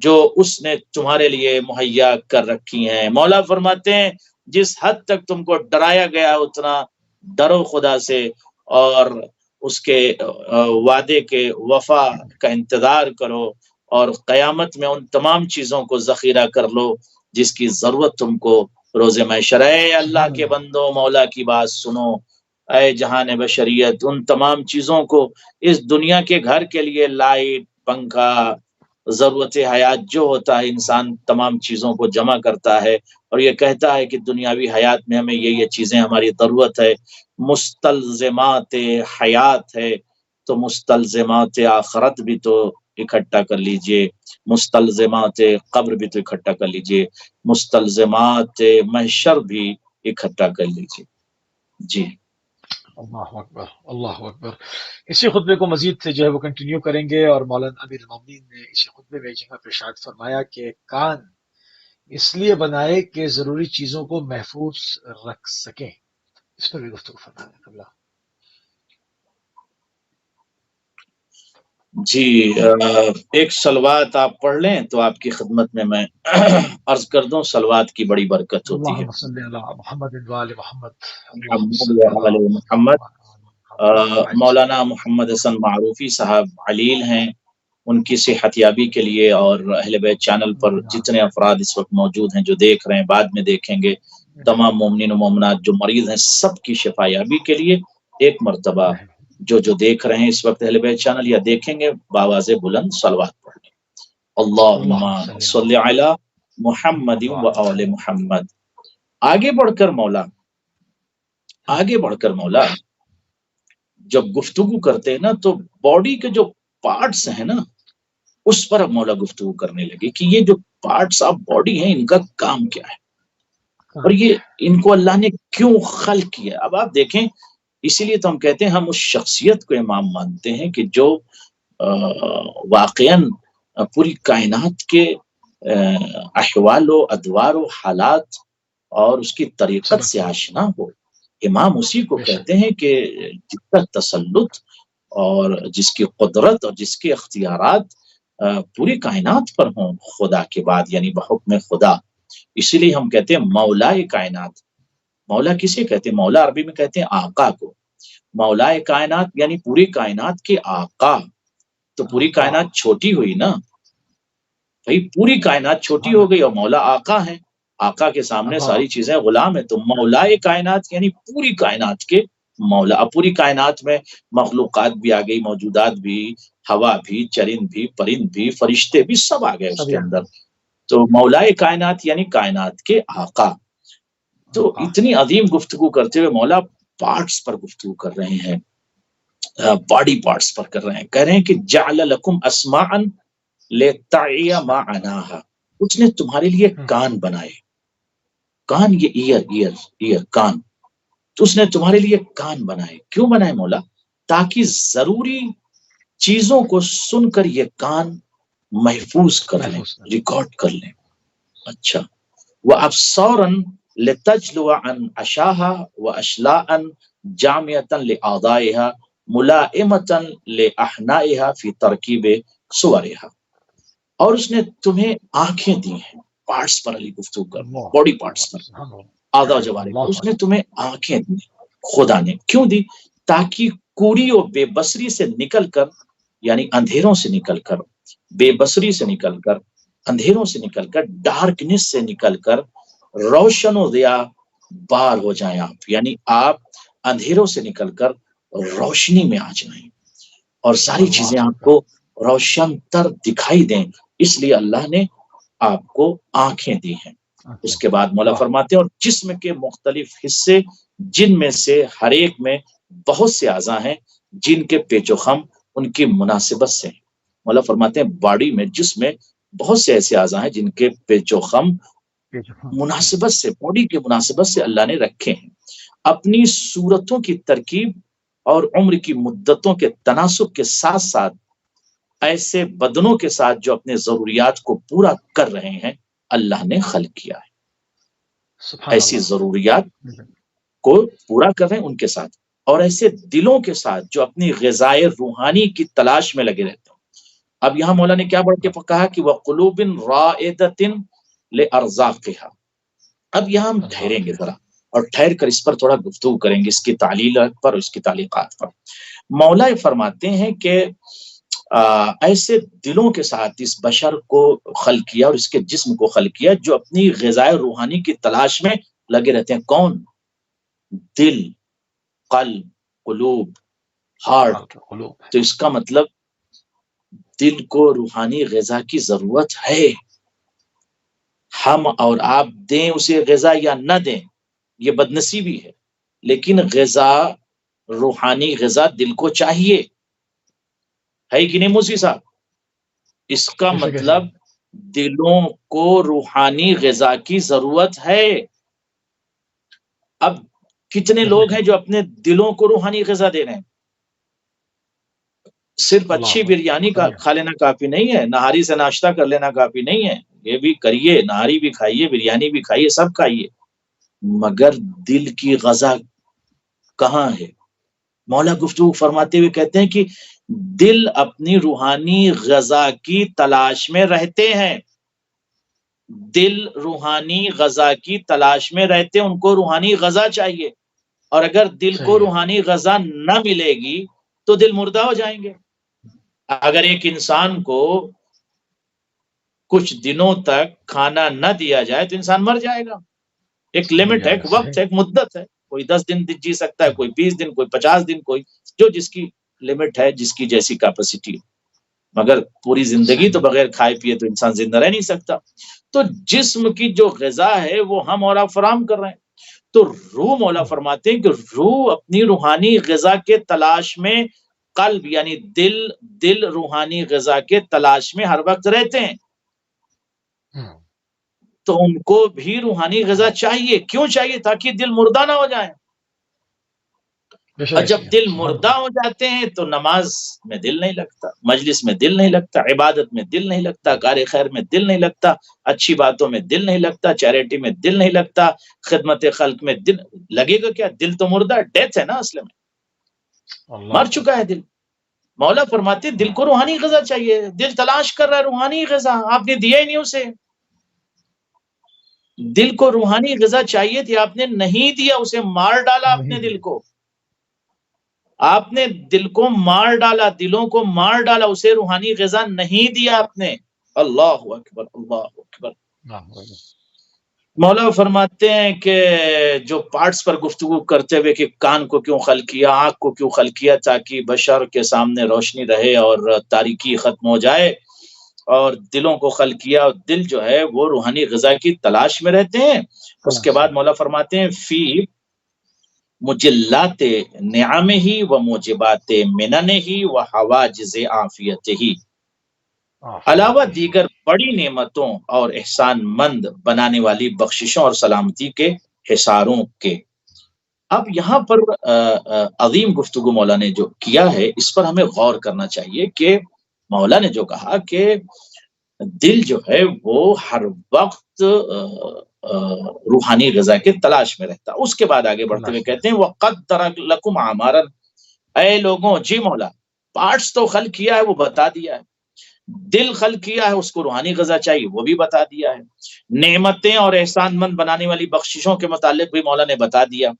جو اس نے تمہارے لیے مہیا کر رکھی ہیں۔ مولا فرماتے ہیں جس حد تک تم کو ڈرایا گیا اتنا ڈرو خدا سے، اور اس کے وعدے کے وفا کا انتظار کرو، اور قیامت میں ان تمام چیزوں کو ذخیرہ کر لو جس کی ضرورت تم کو روز محشر۔ اے اللہ کے بندو، مولا کی بات سنو، اے جہان بشریت، ان تمام چیزوں کو، اس دنیا کے گھر کے لیے لائٹ، پنکھا، ضرورت حیات جو ہوتا ہے، انسان تمام چیزوں کو جمع کرتا ہے اور یہ کہتا ہے کہ دنیاوی حیات میں ہمیں یہ چیزیں ہماری ضرورت ہے، مستلزمات حیات ہے تو مستلزمات آخرت بھی تو اکٹھا کر لیجئے، مستلزمات قبر بھی تو اکٹھا کر لیجئے، مستلزمات محشر بھی اکٹھا کر لیجئے۔ جی اللہ اکبر، اللہ اکبر۔ اسی خطبے کو مزید سے جو ہے وہ کنٹینیو کریں گے، اور مولانا امیر المومنین نے اسی خطبے میں ایک جگہ پہ ارشاد فرمایا کہ کان اس لیے بنائے کہ ضروری چیزوں کو محفوظ رکھ سکیں۔ اس پر بھی گفتگو فرمایا قبلہ۔ جی، ایک صلوات آپ پڑھ لیں تو آپ کی خدمت میں عرض کر دوں، صلوات کی بڑی برکت ہوتی ہے۔ اللہم صلی علی محمد وآل محمد، محمد۔ مولانا محمد حسن معروفی صاحب علیل ہیں، ان کی صحت یابی کے لیے، اور اہل بیت چینل پر جتنے افراد اس وقت موجود ہیں، جو دیکھ رہے ہیں، بعد میں دیکھیں گے، تمام مومنین و مومنات جو مریض ہیں سب کی شفا یابی کے لیے ایک مرتبہ جو دیکھ رہے ہیں اس وقت اہل بیت چینل یا دیکھیں گے، بآواز بلند صلوات پڑھ لیں۔ اللہم صلی علی محمد و آل محمد۔ آگے بڑھ کر مولا جب گفتگو کرتے ہیں نا تو باڈی کے جو پارٹس ہیں نا اس پر اب مولا گفتگو کرنے لگے کہ یہ جو پارٹس آف باڈی ہیں ان کا کام کیا ہے، اور یہ ان کو اللہ نے کیوں خلق کیا۔ اب آپ دیکھیں، اسی لیے تو ہم کہتے ہیں ہم اس شخصیت کو امام مانتے ہیں کہ جو واقعاً پوری کائنات کے احوال و ادوار و حالات اور اس کی طریقت سے آشنا ہو۔ امام اسی کو کہتے ہیں کہ جس کا تسلط اور جس کی قدرت اور جس کے اختیارات پوری کائنات پر ہوں خدا کے بعد، یعنی بحکم خدا۔ اسی لیے ہم کہتے ہیں مولا کائنات۔ مولا کسے کہتے ہیں؟ مولا عربی میں کہتے ہیں آقا کو۔ مولا کائنات یعنی پوری کائنات کے آقا۔ تو پوری کائنات چھوٹی ہوئی نا بھائی، پوری کائنات چھوٹی ہو گئی اور مولا آقا ہیں، آقا کے سامنے ساری چیزیں غلام ہیں۔ تو مولا کائنات یعنی پوری کائنات کے مولا۔ اب پوری کائنات میں مخلوقات بھی آ گئی، موجودات بھی، ہوا بھی، چرند بھی، پرند بھی، فرشتے بھی، سب آ گئے اس کے اندر۔ تو مولا کائنات یعنی کائنات کے آقا۔ تو اتنی عظیم گفتگو کرتے ہوئے مولا پارٹس پر گفتگو کر رہے ہیں، باڈی پارٹس پر کر رہے ہیں۔ کہہ رہے ہیں کہ جعل لکم اسماعا لتعی معناها، اس نے تمہارے لیے کان بنائے۔ کان یہ ایئر کان، تو اس نے تمہارے لیے کان بنائے۔ کیوں بنائے مولا؟ تاکہ ضروری چیزوں کو سن کر یہ کان محفوظ کر لیں، ریکارڈ کر لیں۔ اچھا، وَأَبْصَارًا لِتَجْلُوَ عَنْ أَشَاهَا وَأَشْلَاءً جَامِعَةً لِأَعْضَائِهَا مُلَائِمَةً لِأَحْنَائِهَا فِي تَرْکِیبِ صُوَرِهَا۔ اور اس نے تمہیں آنکھیں دی ہیں، پارٹس پر علی گفتگو کر، باڈی پارٹس پر، اعضاء و جوارح پر۔ اس نے تمہیں آنکھیں دی، خدا نے کیوں دی؟ تاکہ کوری و بے بصری سے نکل کر، یعنی اندھیروں سے نکل کر، بے بصری سے نکل کر، اندھیروں سے نکل کر، ڈارکنس سے نکل کر روشن و ضیاء بار ہو جائیں آپ، یعنی آپ اندھیروں سے نکل کر روشنی میں آ جائیں اور ساری چیزیں آپ کو روشن تر دکھائی دیں۔ اس لیے اللہ نے آپ کو آنکھیں دی ہیں۔ اس کے بعد مولا فرماتے ہیں اور جسم کے مختلف حصے، جن میں سے ہر ایک میں بہت سے اعضاء ہیں جن کے پیچ و خم ان کی مناسبت سے ہیں۔ مولا فرماتے ہیں باڈی میں، جسم میں بہت سے ایسے اعضاء ہیں جن کے پیچ و خم مناسبت سے، باڈی کی مناسبت سے اللہ نے رکھے ہیں۔ اپنی صورتوں کی ترکیب اور عمر کی مدتوں کے تناسب کے ساتھ ساتھ ایسے بدنوں کے ساتھ جو اپنے ضروریات کو پورا کر رہے ہیں اللہ نے خلق کیا ہے۔ ایسی ضروریات کو پورا کر رہے ہیں ان کے ساتھ، اور ایسے دلوں کے ساتھ جو اپنی غذائے روحانی کی تلاش میں لگے رہتے ہیں۔ اب یہاں مولا نے کیا بڑھ کے کہا کہ وَقُلُوبٍ رَائِدَةٍ لِأَرْزَاقِهَا۔ اب یہاں ہم ٹھہریں گے ذرا اور ٹھہر کر اس پر تھوڑا گفتگو کریں گے، اس کی تعلیلات پر، اس کی تعلیقات پر۔ مولا فرماتے ہیں کہ ایسے دلوں کے ساتھ اس بشر کو خلق کیا اور اس کے جسم کو خلق کیا جو اپنی غذائے روحانی کی تلاش میں لگے رہتے ہیں۔ کون؟ دل، قلب، قلوب، ہارٹ۔ تو اس کا مطلب دل کو روحانی غذا کی ضرورت ہے۔ ہم اور آپ دیں اسے غذا یا نہ دیں یہ بدنصیبی ہے، لیکن غذا، روحانی غذا دل کو چاہیے، ہے کہ نہیں موسی صاحب؟ اس کا مطلب دلوں کو روحانی غذا کی ضرورت ہے۔ اب کتنے لوگ ہیں جو اپنے دلوں کو روحانی غذا دے رہے ہیں؟ صرف اچھی بریانی کا کھا لینا کافی نہیں ہے، نہاری سے ناشتہ کر لینا کافی نہیں ہے، یہ بھی کریے، نہاری بھی کھائیے، بریانی بھی کھائیے، سب کھائیے، مگر دل کی غذا کہاں ہے؟ مولا گفتگو فرماتے ہوئے کہتے ہیں کہ دل اپنی روحانی غذا کی تلاش میں رہتے ہیں۔ دل روحانی غذا کی تلاش میں رہتے ہیں، ان کو روحانی غذا چاہیے، اور اگر دل کو روحانی غذا نہ ملے گی تو دل مردہ ہو جائیں گے۔ اگر ایک انسان کو کچھ دنوں تک کھانا نہ دیا جائے تو انسان مر جائے گا. ایک لمٹ ہے، ایک وقت ہے، ایک مدت ہے. کوئی 10 دن جی سکتا ہے، کوئی 20 دن، کوئی 50 دن، کوئی جو جس کی لمٹ ہے، جس کی جیسی کیپیسٹی ہے. مگر پوری زندگی تو بغیر کھائے پیے تو انسان زندہ رہ نہیں سکتا. تو جسم کی جو غذا ہے وہ ہم مولا فراہم کر رہے ہیں. تو روح مولا فرماتے ہیں کہ روح اپنی روحانی غذا کے تلاش میں، قلب یعنی دل روحانی غذا کے تلاش میں ہر وقت رہتے ہیں. تو ان کو بھی روحانی غذا چاہیے. کیوں چاہیے؟ تاکہ دل مردہ نہ ہو جائے. اور جب دل مردہ ہو جاتے ہیں تو نماز میں دل نہیں لگتا، مجلس میں دل نہیں لگتا، عبادت میں دل نہیں لگتا، کار خیر میں دل نہیں لگتا، اچھی باتوں میں دل نہیں لگتا، چیریٹی میں دل نہیں لگتا، خدمت خلق میں دل لگے گا. کیا دل تو مردہ، ڈیتھ ہے نا، اصل میں مر چکا ہے دل. مولا فرماتے دل کو روحانی غذا چاہیے. دل تلاش کر رہا ہے روحانی غذا، آپ نے دیا ہی نہیں اسے. دل کو روحانی غذا چاہیے تھی، آپ نے نہیں دیا اسے، مار ڈالا اپنے دل کو. آپ نے دل کو مار ڈالا، دلوں کو مار ڈالا، اسے روحانی غذا نہیں دیا آپ نے. اللہ اکبر، اللہ اکبر. مولا فرماتے ہیں کہ جو پارٹس پر گفتگو کرتے ہوئے کہ کان کو کیوں خلق کیا، آنکھ کو کیوں خلق کیا، تاکہ بشر کے سامنے روشنی رہے اور تاریکی ختم ہو جائے، اور دلوں کو خلق کیا، اور دل جو ہے وہ روحانی غذا کی تلاش میں رہتے ہیں. اس کے بعد مولا فرماتے ہیں فی مجلات نعمہ ہی و موجبات منن ہی و حواجز عافیت ہی، علاوہ دیگر بڑی نعمتوں اور احسان مند بنانے والی بخششوں اور سلامتی کے حصاروں کے. اب یہاں پر عظیم گفتگو مولا نے جو کیا ہے اس پر ہمیں غور کرنا چاہیے کہ مولا نے جو کہا کہ دل جو ہے وہ ہر وقت روحانی غذا کے تلاش میں رہتا. اس کے بعد آگے بڑھتے ہوئے کہتے ہیں وَقَدَّرَ لَكُمْ عَمَارًا، اے لوگوں، جی مولا پارٹس تو خلق کیا ہے وہ بتا دیا ہے، دل خلق کیا ہے اس کو روحانی غذا چاہیے وہ بھی بتا دیا ہے، نعمتیں اور احسان مند بنانے والی بخششوں کے متعلق بھی مولا نے بتا دیا.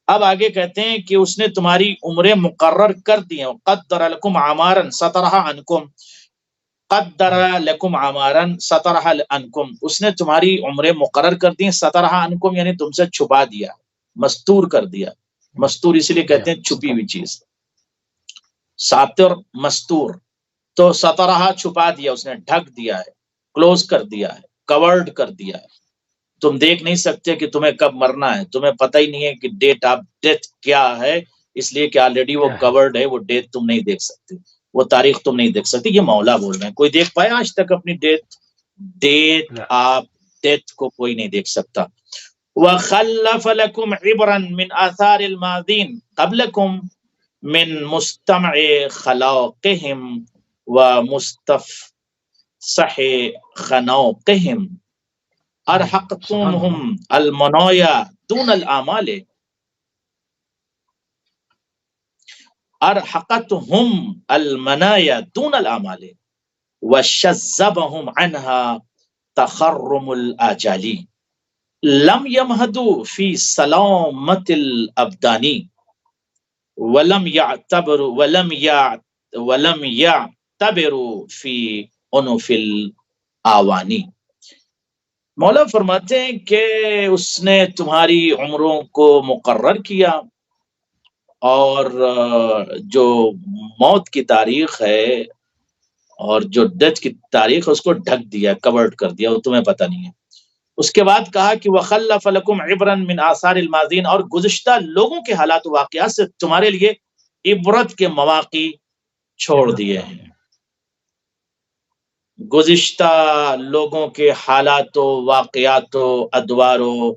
اب آگے کہتے ہیں کہ اس نے تمہاری عمریں مقرر کر دی ہیں. قدر لکم عمارن سطرہ عنکم، قدر لکم عمارن سطرہ عنکم، اس نے تمہاری عمریں مقرر کر دی ہیں. سطرہ عنکم یعنی تم سے چھپا دیا، مستور کر دیا. مستور اس لیے کہتے ہیں چھپی ہوئی چیز، ساتر مستور. تو سطرہ چھپا دیا، اس نے ڈھک دیا ہے، کلوز کر دیا ہے، کورڈ کر دیا ہے. تم دیکھ نہیں سکتے کہ تمہیں کب مرنا ہے، تمہیں پتہ ہی نہیں ہے کہ ڈیٹ آف ڈیتھ کیا ہے، اس لیے کہ آلریڈی وہ کورڈ ہے، وہ ڈیٹ تم نہیں دیکھ سکتے، وہ تاریخ تم نہیں دیکھ سکتے. یہ مولا بول رہے ہیں. کوئی دیکھ پایا آج تک اپنی ڈیٹ آف ڈیتھ کو؟ کوئی نہیں دیکھ سکتا. وَخَلَّفَ لَكُمْ عِبْرًا مِنْ آثَارِ الْمَاضِينَ قَبْلَكُمْ مِنْ مُسْتَمْعِ خَلَاقِهِمْ وَمُسْتَفْصَحِ خَنَوْقِهِمْ ارحقتمہم المنایا دون الآمال، ارحقتہم المنایا دون الآمال وشذبہم عنها تخرم الآجال، لم يمہدوا فی سلامت الابدان ولم یعتبروا فی عنف الاوانی. مولا فرماتے ہیں کہ اس نے تمہاری عمروں کو مقرر کیا، اور جو موت کی تاریخ ہے اور جو ڈیتھ کی تاریخ ہے اس کو ڈھک دیا، کورڈ کر دیا، وہ تمہیں پتہ نہیں ہے. اس کے بعد کہا کہ وَخَلَّفَ لَكُمْ عِبْرًا مِنْ آثَارِ الْمَاضِينَ، اور گزشتہ لوگوں کے حالات و واقعات سے تمہارے لیے عبرت کے مواقع چھوڑ دیے ہیں. گزشتہ لوگوں کے حالات و واقعات و ادوار و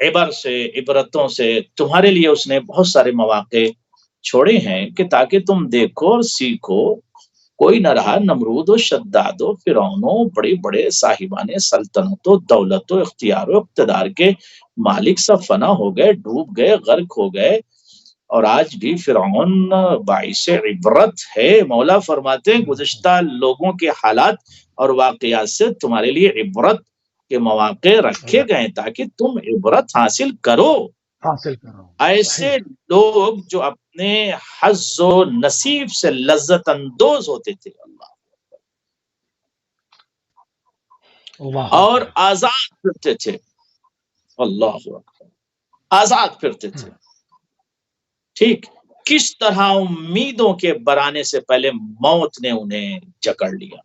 عبر سے، عبرتوں سے تمہارے لیے اس نے بہت سارے مواقع چھوڑے ہیں کہ تاکہ تم دیکھو اور سیکھو. کوئی نہ رہا، نمرود و شداد و فرعون و بڑے بڑے صاحبان سلطنت و دولت و اختیار و اقتدار کے مالک سب فنا ہو گئے، ڈوب گئے، غرق ہو گئے، اور آج بھی فرعون باعث عبرت ہے. مولا فرماتے ہیں گزشتہ لوگوں کے حالات اور واقعات سے تمہارے لیے عبرت کے مواقع رکھے گئے تاکہ تم عبرت حاصل کرو. حاصل کر رہا ہوں. ایسے صحیح. لوگ جو اپنے حظ و نصیب سے لذت اندوز ہوتے تھے اللہ، اللہ اور اکبر. آزاد پھرتے تھے اللہ اکبر، آزاد پھرتے تھے. ٹھیک، کس طرح امیدوں کے برانے سے پہلے موت نے انہیں جکڑ لیا،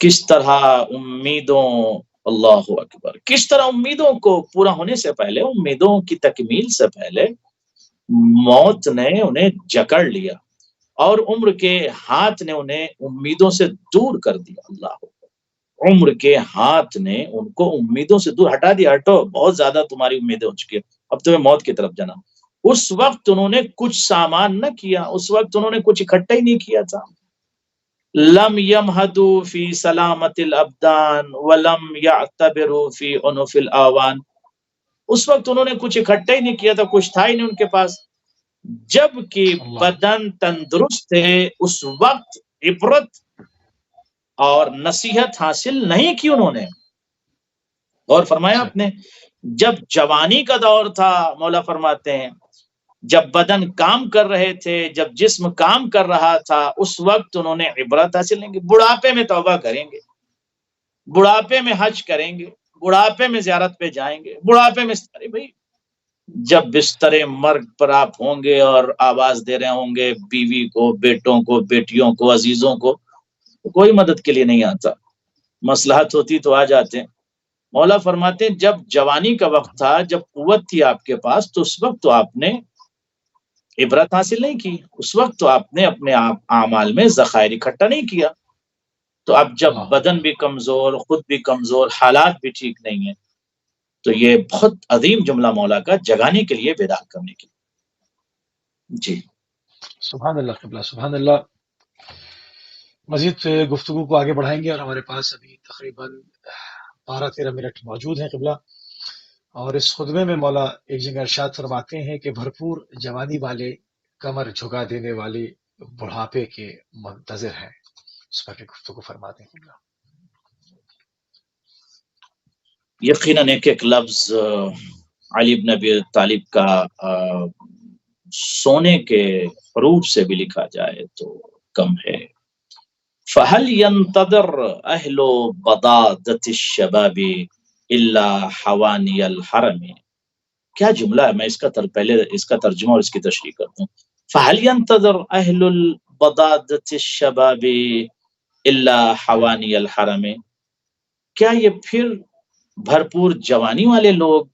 کس طرح امیدوں، اللہ اکبر، کس طرح امیدوں کو پورا ہونے سے پہلے، امیدوں کی تکمیل سے پہلے موت نے انہیں جکڑ لیا، اور عمر کے ہاتھ نے انہیں امیدوں سے دور کر دیا. اللہ اکبر، عمر کے ہاتھ نے ان کو امیدوں سے دور ہٹا دیا. ہٹو، بہت زیادہ تمہاری امیدیں ہو چکی ہیں، اب تمہیں موت کی طرف جانا. اس وقت انہوں نے کچھ سامان نہ کیا، اس وقت انہوں نے کچھ اکٹھا ہی نہیں کیا تھا. لم يمهدوا فی سلامت الابدان ولم يعتبروا فی عنف الاوان. اس وقت انہوں نے کچھ اکٹھا ہی نہیں کیا تھا، کچھ تھا ہی نہیں ان کے پاس. جب کہ اللہ. بدن تندرست تھے اس وقت عبرت اور نصیحت حاصل نہیں کی انہوں نے. اور فرمایا آپ نے، جب جوانی کا دور تھا، مولا فرماتے ہیں جب بدن کام کر رہے تھے، جب جسم کام کر رہا تھا، اس وقت انہوں نے عبرت حاصل نہیں کی. بڑھاپے میں توبہ کریں گے، بڑھاپے میں حج کریں گے، بڑھاپے میں زیارت پہ جائیں گے، بڑھاپے میں. ارے بھائی، جب بستر مرگ پر آپ ہوں گے اور آواز دے رہے ہوں گے بیوی کو، بیٹوں کو، بیٹیوں کو، عزیزوں کو، تو کوئی مدد کے لیے نہیں آتا. مصلحت ہوتی تو آ جاتے ہیں. مولا فرماتے ہیں جب جوانی کا وقت تھا، جب قوت تھی آپ کے پاس، تو اس وقت تو آپ نے عبرت حاصل نہیں کی، اس وقت تو آپ نے اپنے اعمال میں ذخائر اکٹھا نہیں کیا. تو اب جب بدن بھی کمزور، خود بھی کمزور، حالات بھی ٹھیک نہیں ہیں، تو یہ بہت عظیم جملہ مولا کا جگانے کے لیے، بیدار کرنے کے لیے. جی سبحان اللہ قبلہ، سبحان اللہ. مزید گفتگو کو آگے بڑھائیں گے، اور ہمارے پاس ابھی تقریباً 12-13 منٹ موجود ہیں قبلہ. اور اس خطبے میں مولا ایک جگہ ارشاد فرماتے ہیں کہ بھرپور جوانی والے کمر جھکا دینے والے بڑھاپے کے منتظر ہیں. اس پر گفتگو فرماتے ہیں قبلہ. یقیناً ایک ایک لفظ علی بن ابی طالب کا سونے کے حروف سے بھی لکھا جائے تو کم ہے. فَهَلْ يَنْتَظِرُ أَهْلُ بَضَاضَةِ الشَّبَابِ إِلَّا حَوَانِيَ الْحَرَمِ. کیا جملہ ہے، میں اس کا پہلے اس کا ترجمہ اور اس کی تشریح کرتا ہوں. فَهَلْ يَنْتَظِرُ أَهْلُ الْبَضَاضَةِ الشَّبَابِ إِلَّا حَوَانِيَ الْحَرَمِ. کیا یہ پھر بھرپور جوانی والے لوگ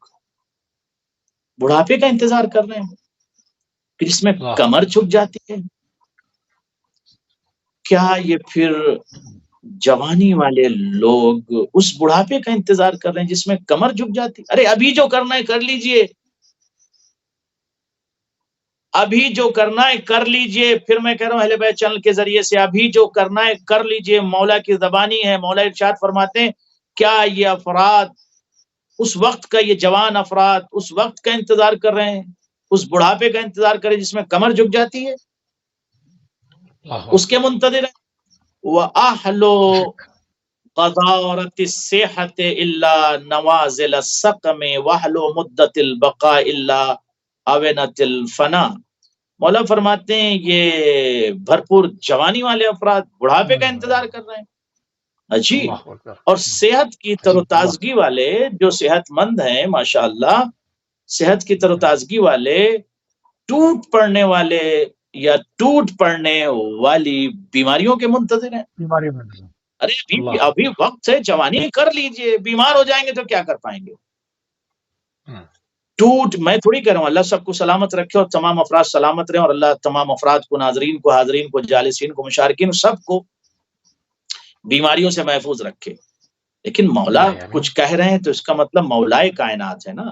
بڑھاپے کا انتظار کر رہے ہیں کہ جس میں کمر جھک جاتی ہے؟ کیا یہ پھر جوانی والے لوگ اس بڑھاپے کا انتظار کر رہے ہیں جس میں کمر جھک جاتی؟ ارے ابھی جو کرنا ہے کر لیجئے، ابھی جو کرنا ہے کر لیجئے. پھر میں کہہ رہا ہوں اہل بیت چینل کے ذریعے سے، ابھی جو کرنا ہے کر لیجئے. مولا کی زبانی ہے. مولا ارشاد فرماتے ہیں کیا یہ افراد، اس وقت کا یہ جوان افراد اس وقت کا انتظار کر رہے ہیں، اس بڑھاپے کا انتظار کر رہے ہیں جس میں کمر جھک جاتی ہے؟ اس کے منتظر ہیں. وَأَهْلُ قَذَارَةِ الصِّحَّةِ إِلَّا نَوَازِلَ السَّقَمِ وَأَهْلُ مُدَّةِ الْبَقَاءِ إِلَّا أَوْنَةِ الْفَنَاءِ. مولا فرماتے ہیں یہ بھرپور جوانی والے افراد بڑھاپے کا انتظار کر رہے ہیں. جی، اور صحت کی تر و تازگی والے جو صحت مند ہیں ماشاءاللہ، صحت کی تر و تازگی والے ٹوٹ پڑنے والے یا ٹوٹ پڑنے والی بیماریوں کے منتظر ہیں. بیماری میں ارے ابھی وقت ہے، جوانی کر لیجئے. بیمار ہو جائیں گے تو کیا کر پائیں گے؟ میں تھوڑی کہہ رہا ہوں، اللہ سب کو سلامت رکھے اور تمام افراد سلامت رہیں، اور اللہ تمام افراد کو، ناظرین کو، حاضرین کو، جالسین کو، مشارکین، سب کو بیماریوں سے محفوظ رکھے. لیکن مولا کچھ کہہ رہے ہیں تو اس کا مطلب مولائے کائنات ہے نا،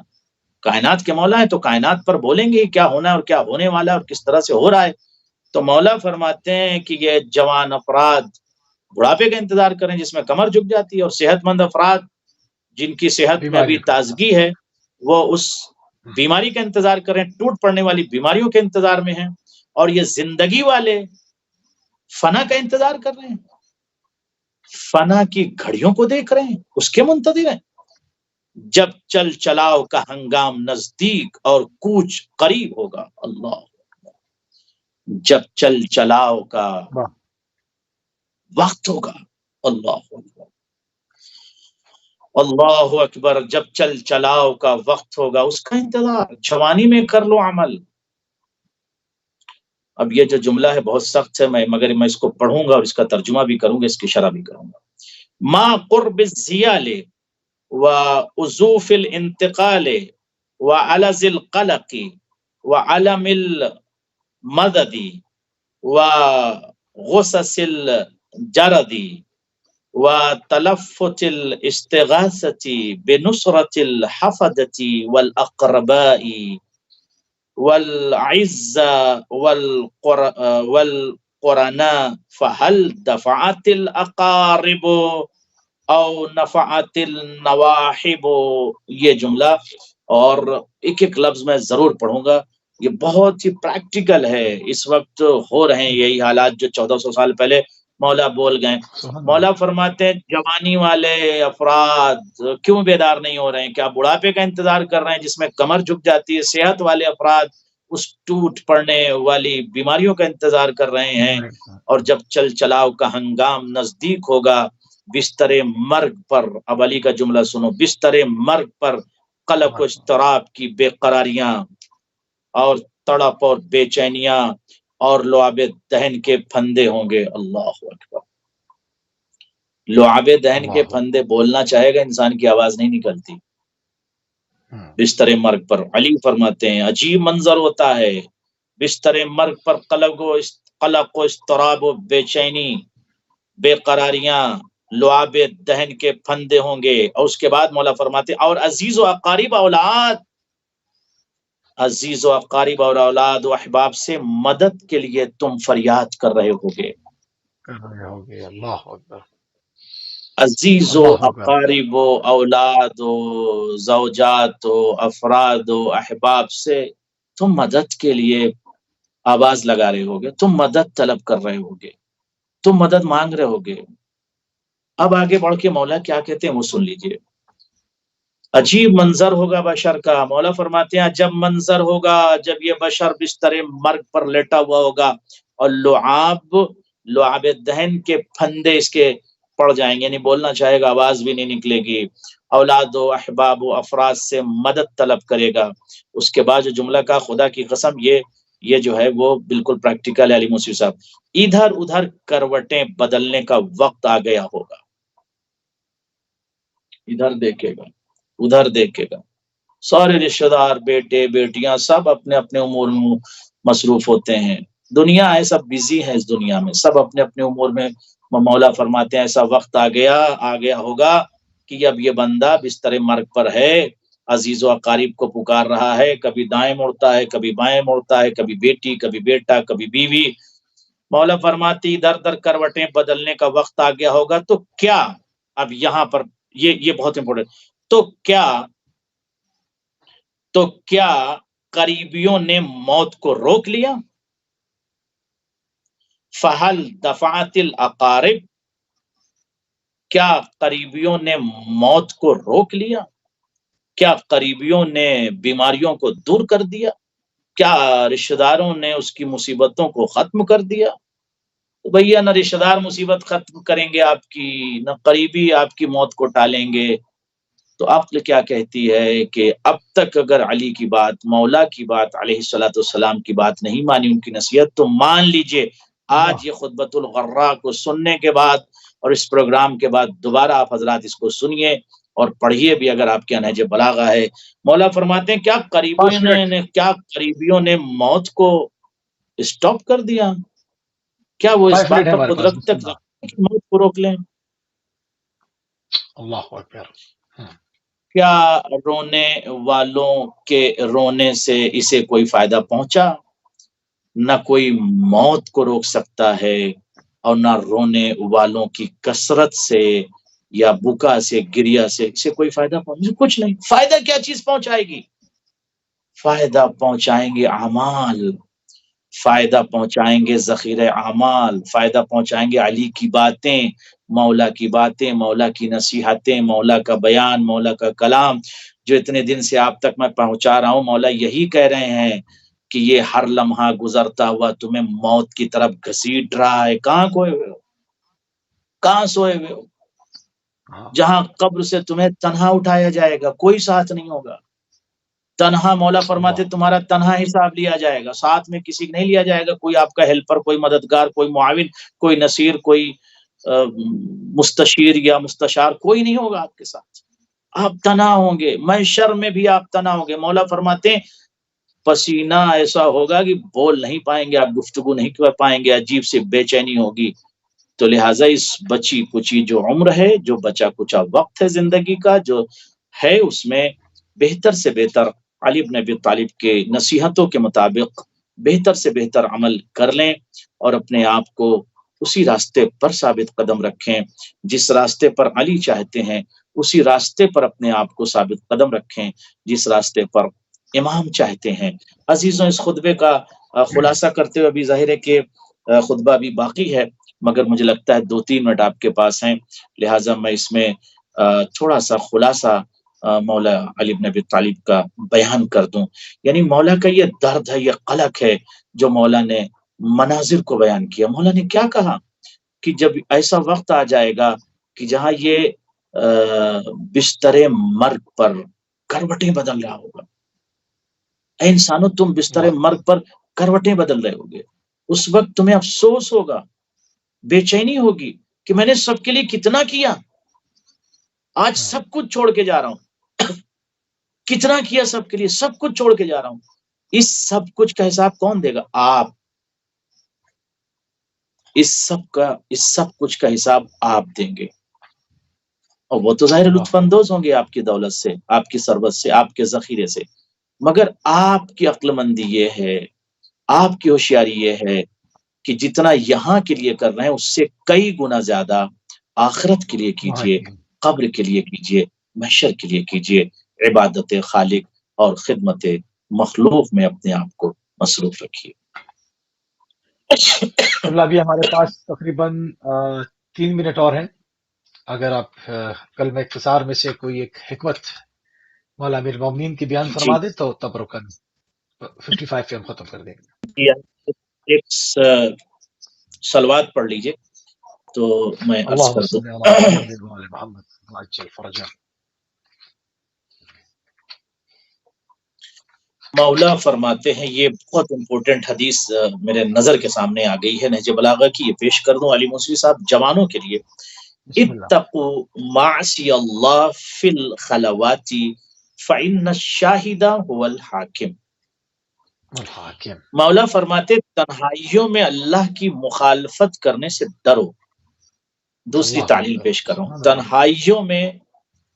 کائنات کے مولا ہیں، تو کائنات پر بولیں گے کیا ہونا ہے اور کیا ہونے والا ہے اور کس طرح سے ہو رہا ہے. تو مولا فرماتے ہیں کہ یہ جوان افراد بڑھاپے کا انتظار کریں جس میں کمر جھک جاتی ہے، اور صحت مند افراد جن کی صحت میں ابھی تازگی ہے وہ اس بیماری کا انتظار کریں، ٹوٹ پڑنے والی بیماریوں کے انتظار میں ہیں. اور یہ زندگی والے فنا کا انتظار کر رہے ہیں، فنا کی گھڑیوں کو دیکھ رہے ہیں، اس کے منتظر ہیں. جب چل چلاؤ کا ہنگام نزدیک اور کوچ قریب ہوگا. اللہ، جب چل چلاؤ کا واہ، وقت ہوگا. اللہ اکبر، اللہ اکبر. جب چل چلاؤ کا وقت ہوگا اس کا انتظار. جوانی میں کر لو عمل. اب یہ جو جملہ ہے بہت سخت ہے، مگر میں اس کو پڑھوں گا اور اس کا ترجمہ بھی کروں گا، اس کی شرح بھی کروں گا. ما قرب الزیال وعزوف الانتقال وعلز القلق وعلم المدد وغصص الجرد وتلفت الاستغاثة بنصرة الحفدة والأقرباء والعزة والقرناء فهل دفعت الأقارب او نفعت النواحب. یہ جملہ اور ایک ایک لفظ میں ضرور پڑھوں گا، یہ بہت ہی پریکٹیکل ہے. اس وقت ہو رہے ہیں یہی حالات جو 1400 سال پہلے مولا بول گئے. سبحان مولا اللہ. فرماتے ہیں جوانی والے افراد کیوں بیدار نہیں ہو رہے ہیں؟ کیا بڑھاپے کا انتظار کر رہے ہیں جس میں کمر جھک جاتی ہے؟ صحت والے افراد اس ٹوٹ پڑنے والی بیماریوں کا انتظار کر رہے ہیں. اور جب چل چلاؤ کا ہنگام نزدیک ہوگا بستر مرگ پر، اب علی کا جملہ سنو، بستر مرگ پر قلق و اضطراب کی بے قراریاں اور تڑپ اور بے چینیاں اور لعاب دہن کے پھندے ہوں گے. اللہ اکبر. لعاب دہن کے پھندے، بولنا چاہے گا انسان کی آواز نہیں نکلتی. بستر مرگ پر علی فرماتے ہیں عجیب منظر ہوتا ہے. بستر مرگ پر قلق و اضطراب و بے چینی، بے قراریاں، لعاب دہن کے پھندے ہوں گے. اور اس کے بعد مولا فرماتے اور عزیز و اقارب اولاد، عزیز و اقارب اور اولاد و احباب سے مدد کے لیے تم فریاد کر رہے ہوگے. اللہ اکبر. عزیز و اقارب و اولاد و زوجات و افراد و احباب سے تم مدد کے لیے آواز لگا رہے ہوگے، تم مدد طلب کر رہے ہوگے، تم مدد مانگ رہے ہوگے. اب آگے بڑھ کے مولا کیا کہتے ہیں وہ سن لیجئے. عجیب منظر ہوگا بشر کا. مولا فرماتے ہیں جب منظر ہوگا جب یہ بشر بستر مرگ پر لیٹا ہوا ہوگا اور لعاب دہن کے پھندے اس کے پڑ جائیں گے، یعنی بولنا چاہے گا آواز بھی نہیں نکلے گی. اولاد و احباب و افراد سے مدد طلب کرے گا. اس کے بعد جو جملہ کا خدا کی قسم یہ جو ہے وہ بالکل پریکٹیکل ہے علی موسوی صاحب. ادھر ادھر کروٹیں بدلنے کا وقت آ گیا ہوگا. ادھر دیکھے گا ادھر دیکھے گا، سارے رشتہ دار بیٹے بیٹیاں سب اپنے اپنے امور میں مصروف ہوتے ہیں. دنیا ایسا بزی ہے، اس دنیا میں سب اپنے اپنے امور میں. مولا فرماتے ہیں ایسا وقت آ گیا ہوگا کہ اب یہ بندہ بستر مرگ پر ہے، عزیز و اقارب کو پکار رہا ہے، کبھی دائیں مڑتا ہے، کبھی بائیں مڑتا ہے، کبھی بیٹی، کبھی بیٹا، کبھی بیوی. مولا فرماتی ادھر ادھر کروٹیں بدلنے کا وقت آ گیا ہوگا. تو کیا، اب یہاں پر یہ بہت امپورٹنٹ، تو کیا قریبیوں نے موت کو روک لیا؟ فہل دفعت الاقارب، کیا قریبیوں نے موت کو روک لیا؟ کیا قریبیوں نے بیماریوں کو دور کر دیا؟ کیا رشتہ داروں نے اس کی مصیبتوں کو ختم کر دیا؟ بھیا نہ رشتہ دار مصیبت ختم کریں گے آپ کی، نہ قریبی آپ کی موت کو ٹالیں گے. تو عقل کیا کہتی ہے کہ اب تک اگر علی کی بات، مولا کی بات، علیہ الصلوۃ والسلام کی بات نہیں مانی، ان کی نصیحت، تو مان لیجئے آج یہ خطبۃ الغراء کو سننے کے بعد اور اس پروگرام کے بعد دوبارہ آپ حضرات اس کو سنیے اور پڑھیے بھی اگر آپ کے نہج بلاغہ ہے. مولا فرماتے ہیں کیا قریبیوں نے موت کو اسٹاپ کر دیا؟ کیا وہ اس بات پر قدرت تک موت کو روک لیں؟ اللہ اکبر. کیا رونے والوں کے رونے سے اسے کوئی فائدہ پہنچا؟ نہ کوئی موت کو روک سکتا ہے اور نہ رونے والوں کی کثرت سے یا بکا سے، گریا سے اسے کوئی فائدہ پہنچے، کچھ نہیں. فائدہ کیا چیز پہنچائے گی؟ فائدہ پہنچائیں گے اعمال، فائدہ پہنچائیں گے ذخیرہ اعمال، فائدہ پہنچائیں گے علی کی باتیں، مولا کی باتیں، مولا کی نصیحتیں، مولا کا بیان، مولا کا کلام جو اتنے دن سے آپ تک میں پہنچا رہا ہوں۔ مولا یہی کہہ رہے ہیں کہ یہ ہر لمحہ گزرتا ہوا تمہیں موت کی طرف گھسیٹ رہا ہے۔ کہاں کھوئے ہوئے ہو؟ کہاں سوئے ہوئے ہو؟ جہاں قبر سے تمہیں تنہا اٹھایا جائے گا، کوئی ساتھ نہیں ہوگا، تنہا۔ مولا فرماتے تمہارا تنہا حساب لیا جائے گا، ساتھ میں کسی نہیں لیا جائے گا، کوئی آپ کا ہیلپر، کوئی مددگار، کوئی معاون، کوئی نصیر، کوئی مستشیر یا مستشار، کوئی نہیں ہوگا آپ کے ساتھ۔ آپ تنہا ہوں گے، محشر میں بھی آپ تنہا ہوں گے۔ مولا فرماتے ہیں پسینہ ایسا ہوگا کہ بول نہیں پائیں گے آپ، گفتگو نہیں کر پائیں گے، عجیب سی بے چینی ہوگی۔ تو لہٰذا اس بچی کچی جو عمر ہے، جو بچا کچا وقت ہے زندگی کا جو ہے، اس میں بہتر سے بہتر علی بن ابی طالب کے نصیحتوں کے مطابق بہتر سے بہتر عمل کر لیں اور اپنے آپ کو اسی راستے پر ثابت قدم رکھیں جس راستے پر علی چاہتے ہیں، اسی راستے پر اپنے آپ کو ثابت قدم رکھیں جس راستے پر امام چاہتے ہیں۔ عزیزوں، اس خطبے کا خلاصہ کرتے ہوئے ابھی ظاہر ہے کہ خطبہ بھی باقی ہے، مگر مجھے لگتا ہے 2-3 منٹ آپ کے پاس ہیں، لہٰذا میں اس میں تھوڑا سا خلاصہ مولا علی بن ابی طالب کا بیان کر دوں۔ یعنی مولا کا یہ درد ہے، یہ قلق ہے جو مولا نے مناظر کو بیان کیا۔ مولا نے کیا کہا کہ جب ایسا وقت آ جائے گا کہ جہاں یہ بستر مرگ پر کروٹیں بدل رہا ہوگا۔ اے انسانوں، تم بستر مرگ پر کروٹیں بدل رہے ہوگے، اس وقت تمہیں افسوس ہوگا، بے چینی ہوگی کہ میں نے سب کے لیے کتنا کیا، آج سب کچھ چھوڑ کے جا رہا ہوں، کتنا کیا سب کے لیے، سب کچھ چھوڑ کے جا رہا ہوں۔ اس سب کچھ کا حساب کون دے گا؟ آپ۔ اس سب کچھ کا حساب آپ دیں گے، اور وہ تو ظاہر لطف اندوز ہوں گے آپ کی دولت سے، آپ کی ثروت سے، آپ کے ذخیرے سے، مگر آپ کی عقل مندی یہ ہے، آپ کی ہوشیاری یہ ہے کہ جتنا یہاں کے لیے کر رہے ہیں اس سے کئی گنا زیادہ آخرت کے لیے کیجئے، قبر کے لیے کیجئے، محشر کے لیے کیجئے۔ عبادت خالق اور خدمت مخلوق میں اپنے آپ کو مصروف رکھیے۔ ابھی ہمارے پاس تقریباً 3 منٹ اور ہیں، اگر آپ کل میں اختصار میں سے کوئی ایک حکمت مولا امیر المومنین کی بیان فرما دیں تو تب رکن 55 پہ ہم ختم کر دیں گے۔ ایک صلوات پڑھ لیجئے تو میں عرض کر دوں۔ مولا فرماتے ہیں، یہ بہت امپورٹنٹ حدیث میرے نظر کے سامنے آ گئی ہے، نہج بلاغہ کی، یہ پیش کر دوں علی موسوی صاحب جوانوں کے لیے۔ اتقوا معصی اللہ فی الخلوات فإن الشاہد هو الحاکم۔ مولا فرماتے تنہائیوں میں اللہ کی مخالفت کرنے سے ڈرو۔ دوسری تعلیل پیش کروں، تنہائیوں میں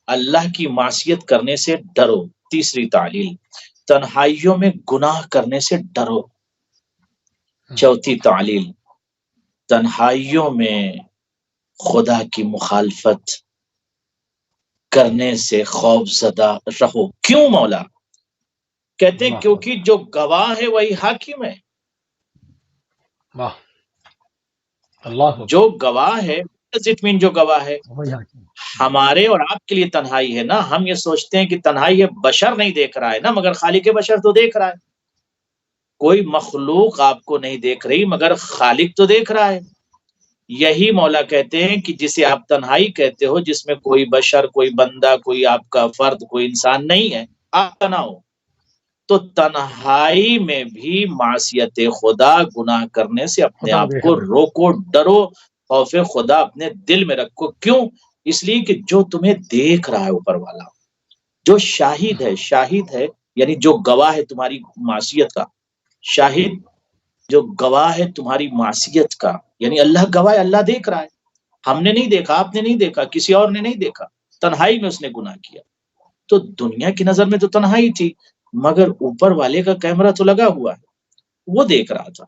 اللہ کی معصیت کرنے سے ڈرو۔ تیسری تعلیل، تنہائیوں میں گناہ کرنے سے ڈرو۔ چوتھی تعلیل، تنہائیوں میں خدا کی مخالفت کرنے سے خوف زدہ رہو۔ کیوں مولا؟ کہتے ہیں کیونکہ جو گواہ ہے وہی حاکم ہے۔ جو گواہ ہے، جو گواہ ہے ہمارے اور آپ کے لیے تنہائی ہے نا۔ ہم یہ سوچتے ہیں کہ تنہائی ہے، بشر نہیں دیکھ رہا ہے نا، مگر خالق بشر تو دیکھ رہا ہے۔ کوئی مخلوق آپ کو نہیں دیکھ رہی مگر خالق تو دیکھ رہا ہے۔ یہی مولا کہتے ہیں کہ جسے آپ تنہائی کہتے ہو، جس میں کوئی بشر، کوئی بندہ، کوئی آپ کا فرد، کوئی انسان نہیں ہے، آپ تنہا ہو، تو تنہائی میں بھی معصیت خدا، گناہ کرنے سے اپنے آپ کو روکو، ڈرو، خوف خدا اپنے دل میں رکھو۔ کیوں؟ اس لیے کہ جو تمہیں دیکھ رہا ہے اوپر والا، جو شاہد ہے یعنی جو گواہ ہے تمہاری معصیت کا، شاہد جو گواہ ہے تمہاری معصیت کا، یعنی اللہ گواہ ہے، اللہ دیکھ رہا ہے۔ ہم نے نہیں دیکھا، آپ نے نہیں دیکھا، کسی اور نے نہیں دیکھا، تنہائی میں اس نے گناہ کیا۔ تو دنیا کی نظر میں تو تنہائی تھی، مگر اوپر والے کا کیمرہ تو لگا ہوا ہے، وہ دیکھ رہا تھا۔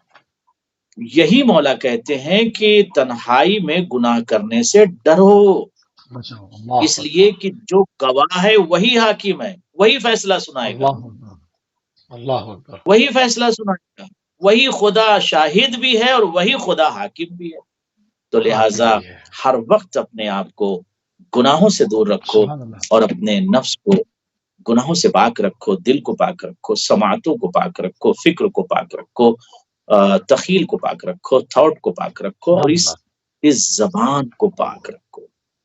یہی مولا کہتے ہیں کہ تنہائی میں گناہ کرنے سے ڈرو، اس لیے کہ جو گواہ ہے وہی حاکم ہے، وہی فیصلہ سنائے گا، وہی فیصلہ سنائے گا۔ وہی خدا شاہد بھی ہے اور وہی خدا حاکم بھی ہے. تو لہٰذا ہر وقت اپنے آپ کو گناہوں سے دور رکھو اور اپنے نفس کو گناہوں سے پاک رکھو، دل کو پاک رکھو، سماعتوں کو پاک رکھو، فکر کو پاک رکھو، تخیل کو پاک رکھو، تھاٹ کو پاک رکھو، اور اس زبان کو پاک رکھو.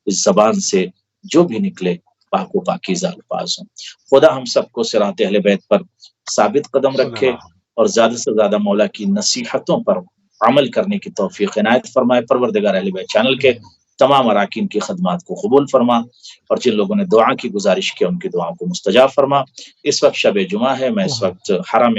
اس زبان سے جو بھی نکلے پاک و پاکیزہ الفاظ ہوں. خدا ہم سب کو صراط اہل بیت پر ثابت قدم رکھے اور زیادہ سے زیادہ مولا کی نصیحتوں پر عمل کرنے کی توفیق عنایت فرمائے. پروردگار اہل بیت چینل کے تمام اراکین کی خدمات کو قبول فرما، اور جن لوگوں نے دعا کی گزارش کی ان کی دعاؤں کو مستجاب فرما. اس وقت شب جمعہ ہے، میں اس وقت حرم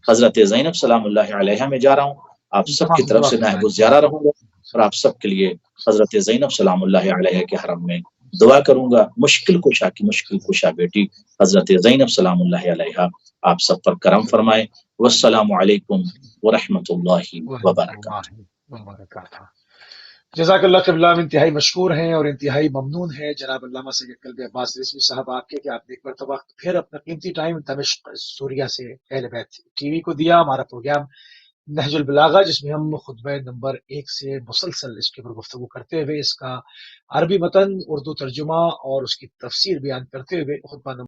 حضرت زینب سلام اللہ علیہا میں جا رہا ہوں. آپ سب کی طرف سے نائب الزیارہ رہوں گا اور آپ سب کے لیے حضرت زینب سلام اللہ علیہ کے حرم میں دعا کروں گا. مشکل کشا کی مشکل کشا بیٹی حضرت زینب سلام اللہ علیہ آپ سب پر کرم فرمائے. والسلام علیکم ورحمۃ اللہ وبرکاتہ. جزاک اللہ قبلہ. انتہائی مشکور ہیں اور انتہائی ممنون ہیں جناب علامہ سید قلبی عباس رضوی صاحب آپ کے کہ آپ نے ایک مرتبہ پھر اپنا قیمتی ٹائم دمشق سوریہ سے اہل بیت ٹی وی کو دیا. ہمارا پروگرام نہج البلاغہ، جس میں ہم خطبہ نمبر 1 سے مسلسل اس کے اوپر گفتگو کرتے ہوئے اس کا عربی متن، اردو ترجمہ اور اس کی تفسیر بیان کرتے ہوئے خطبہ نمبر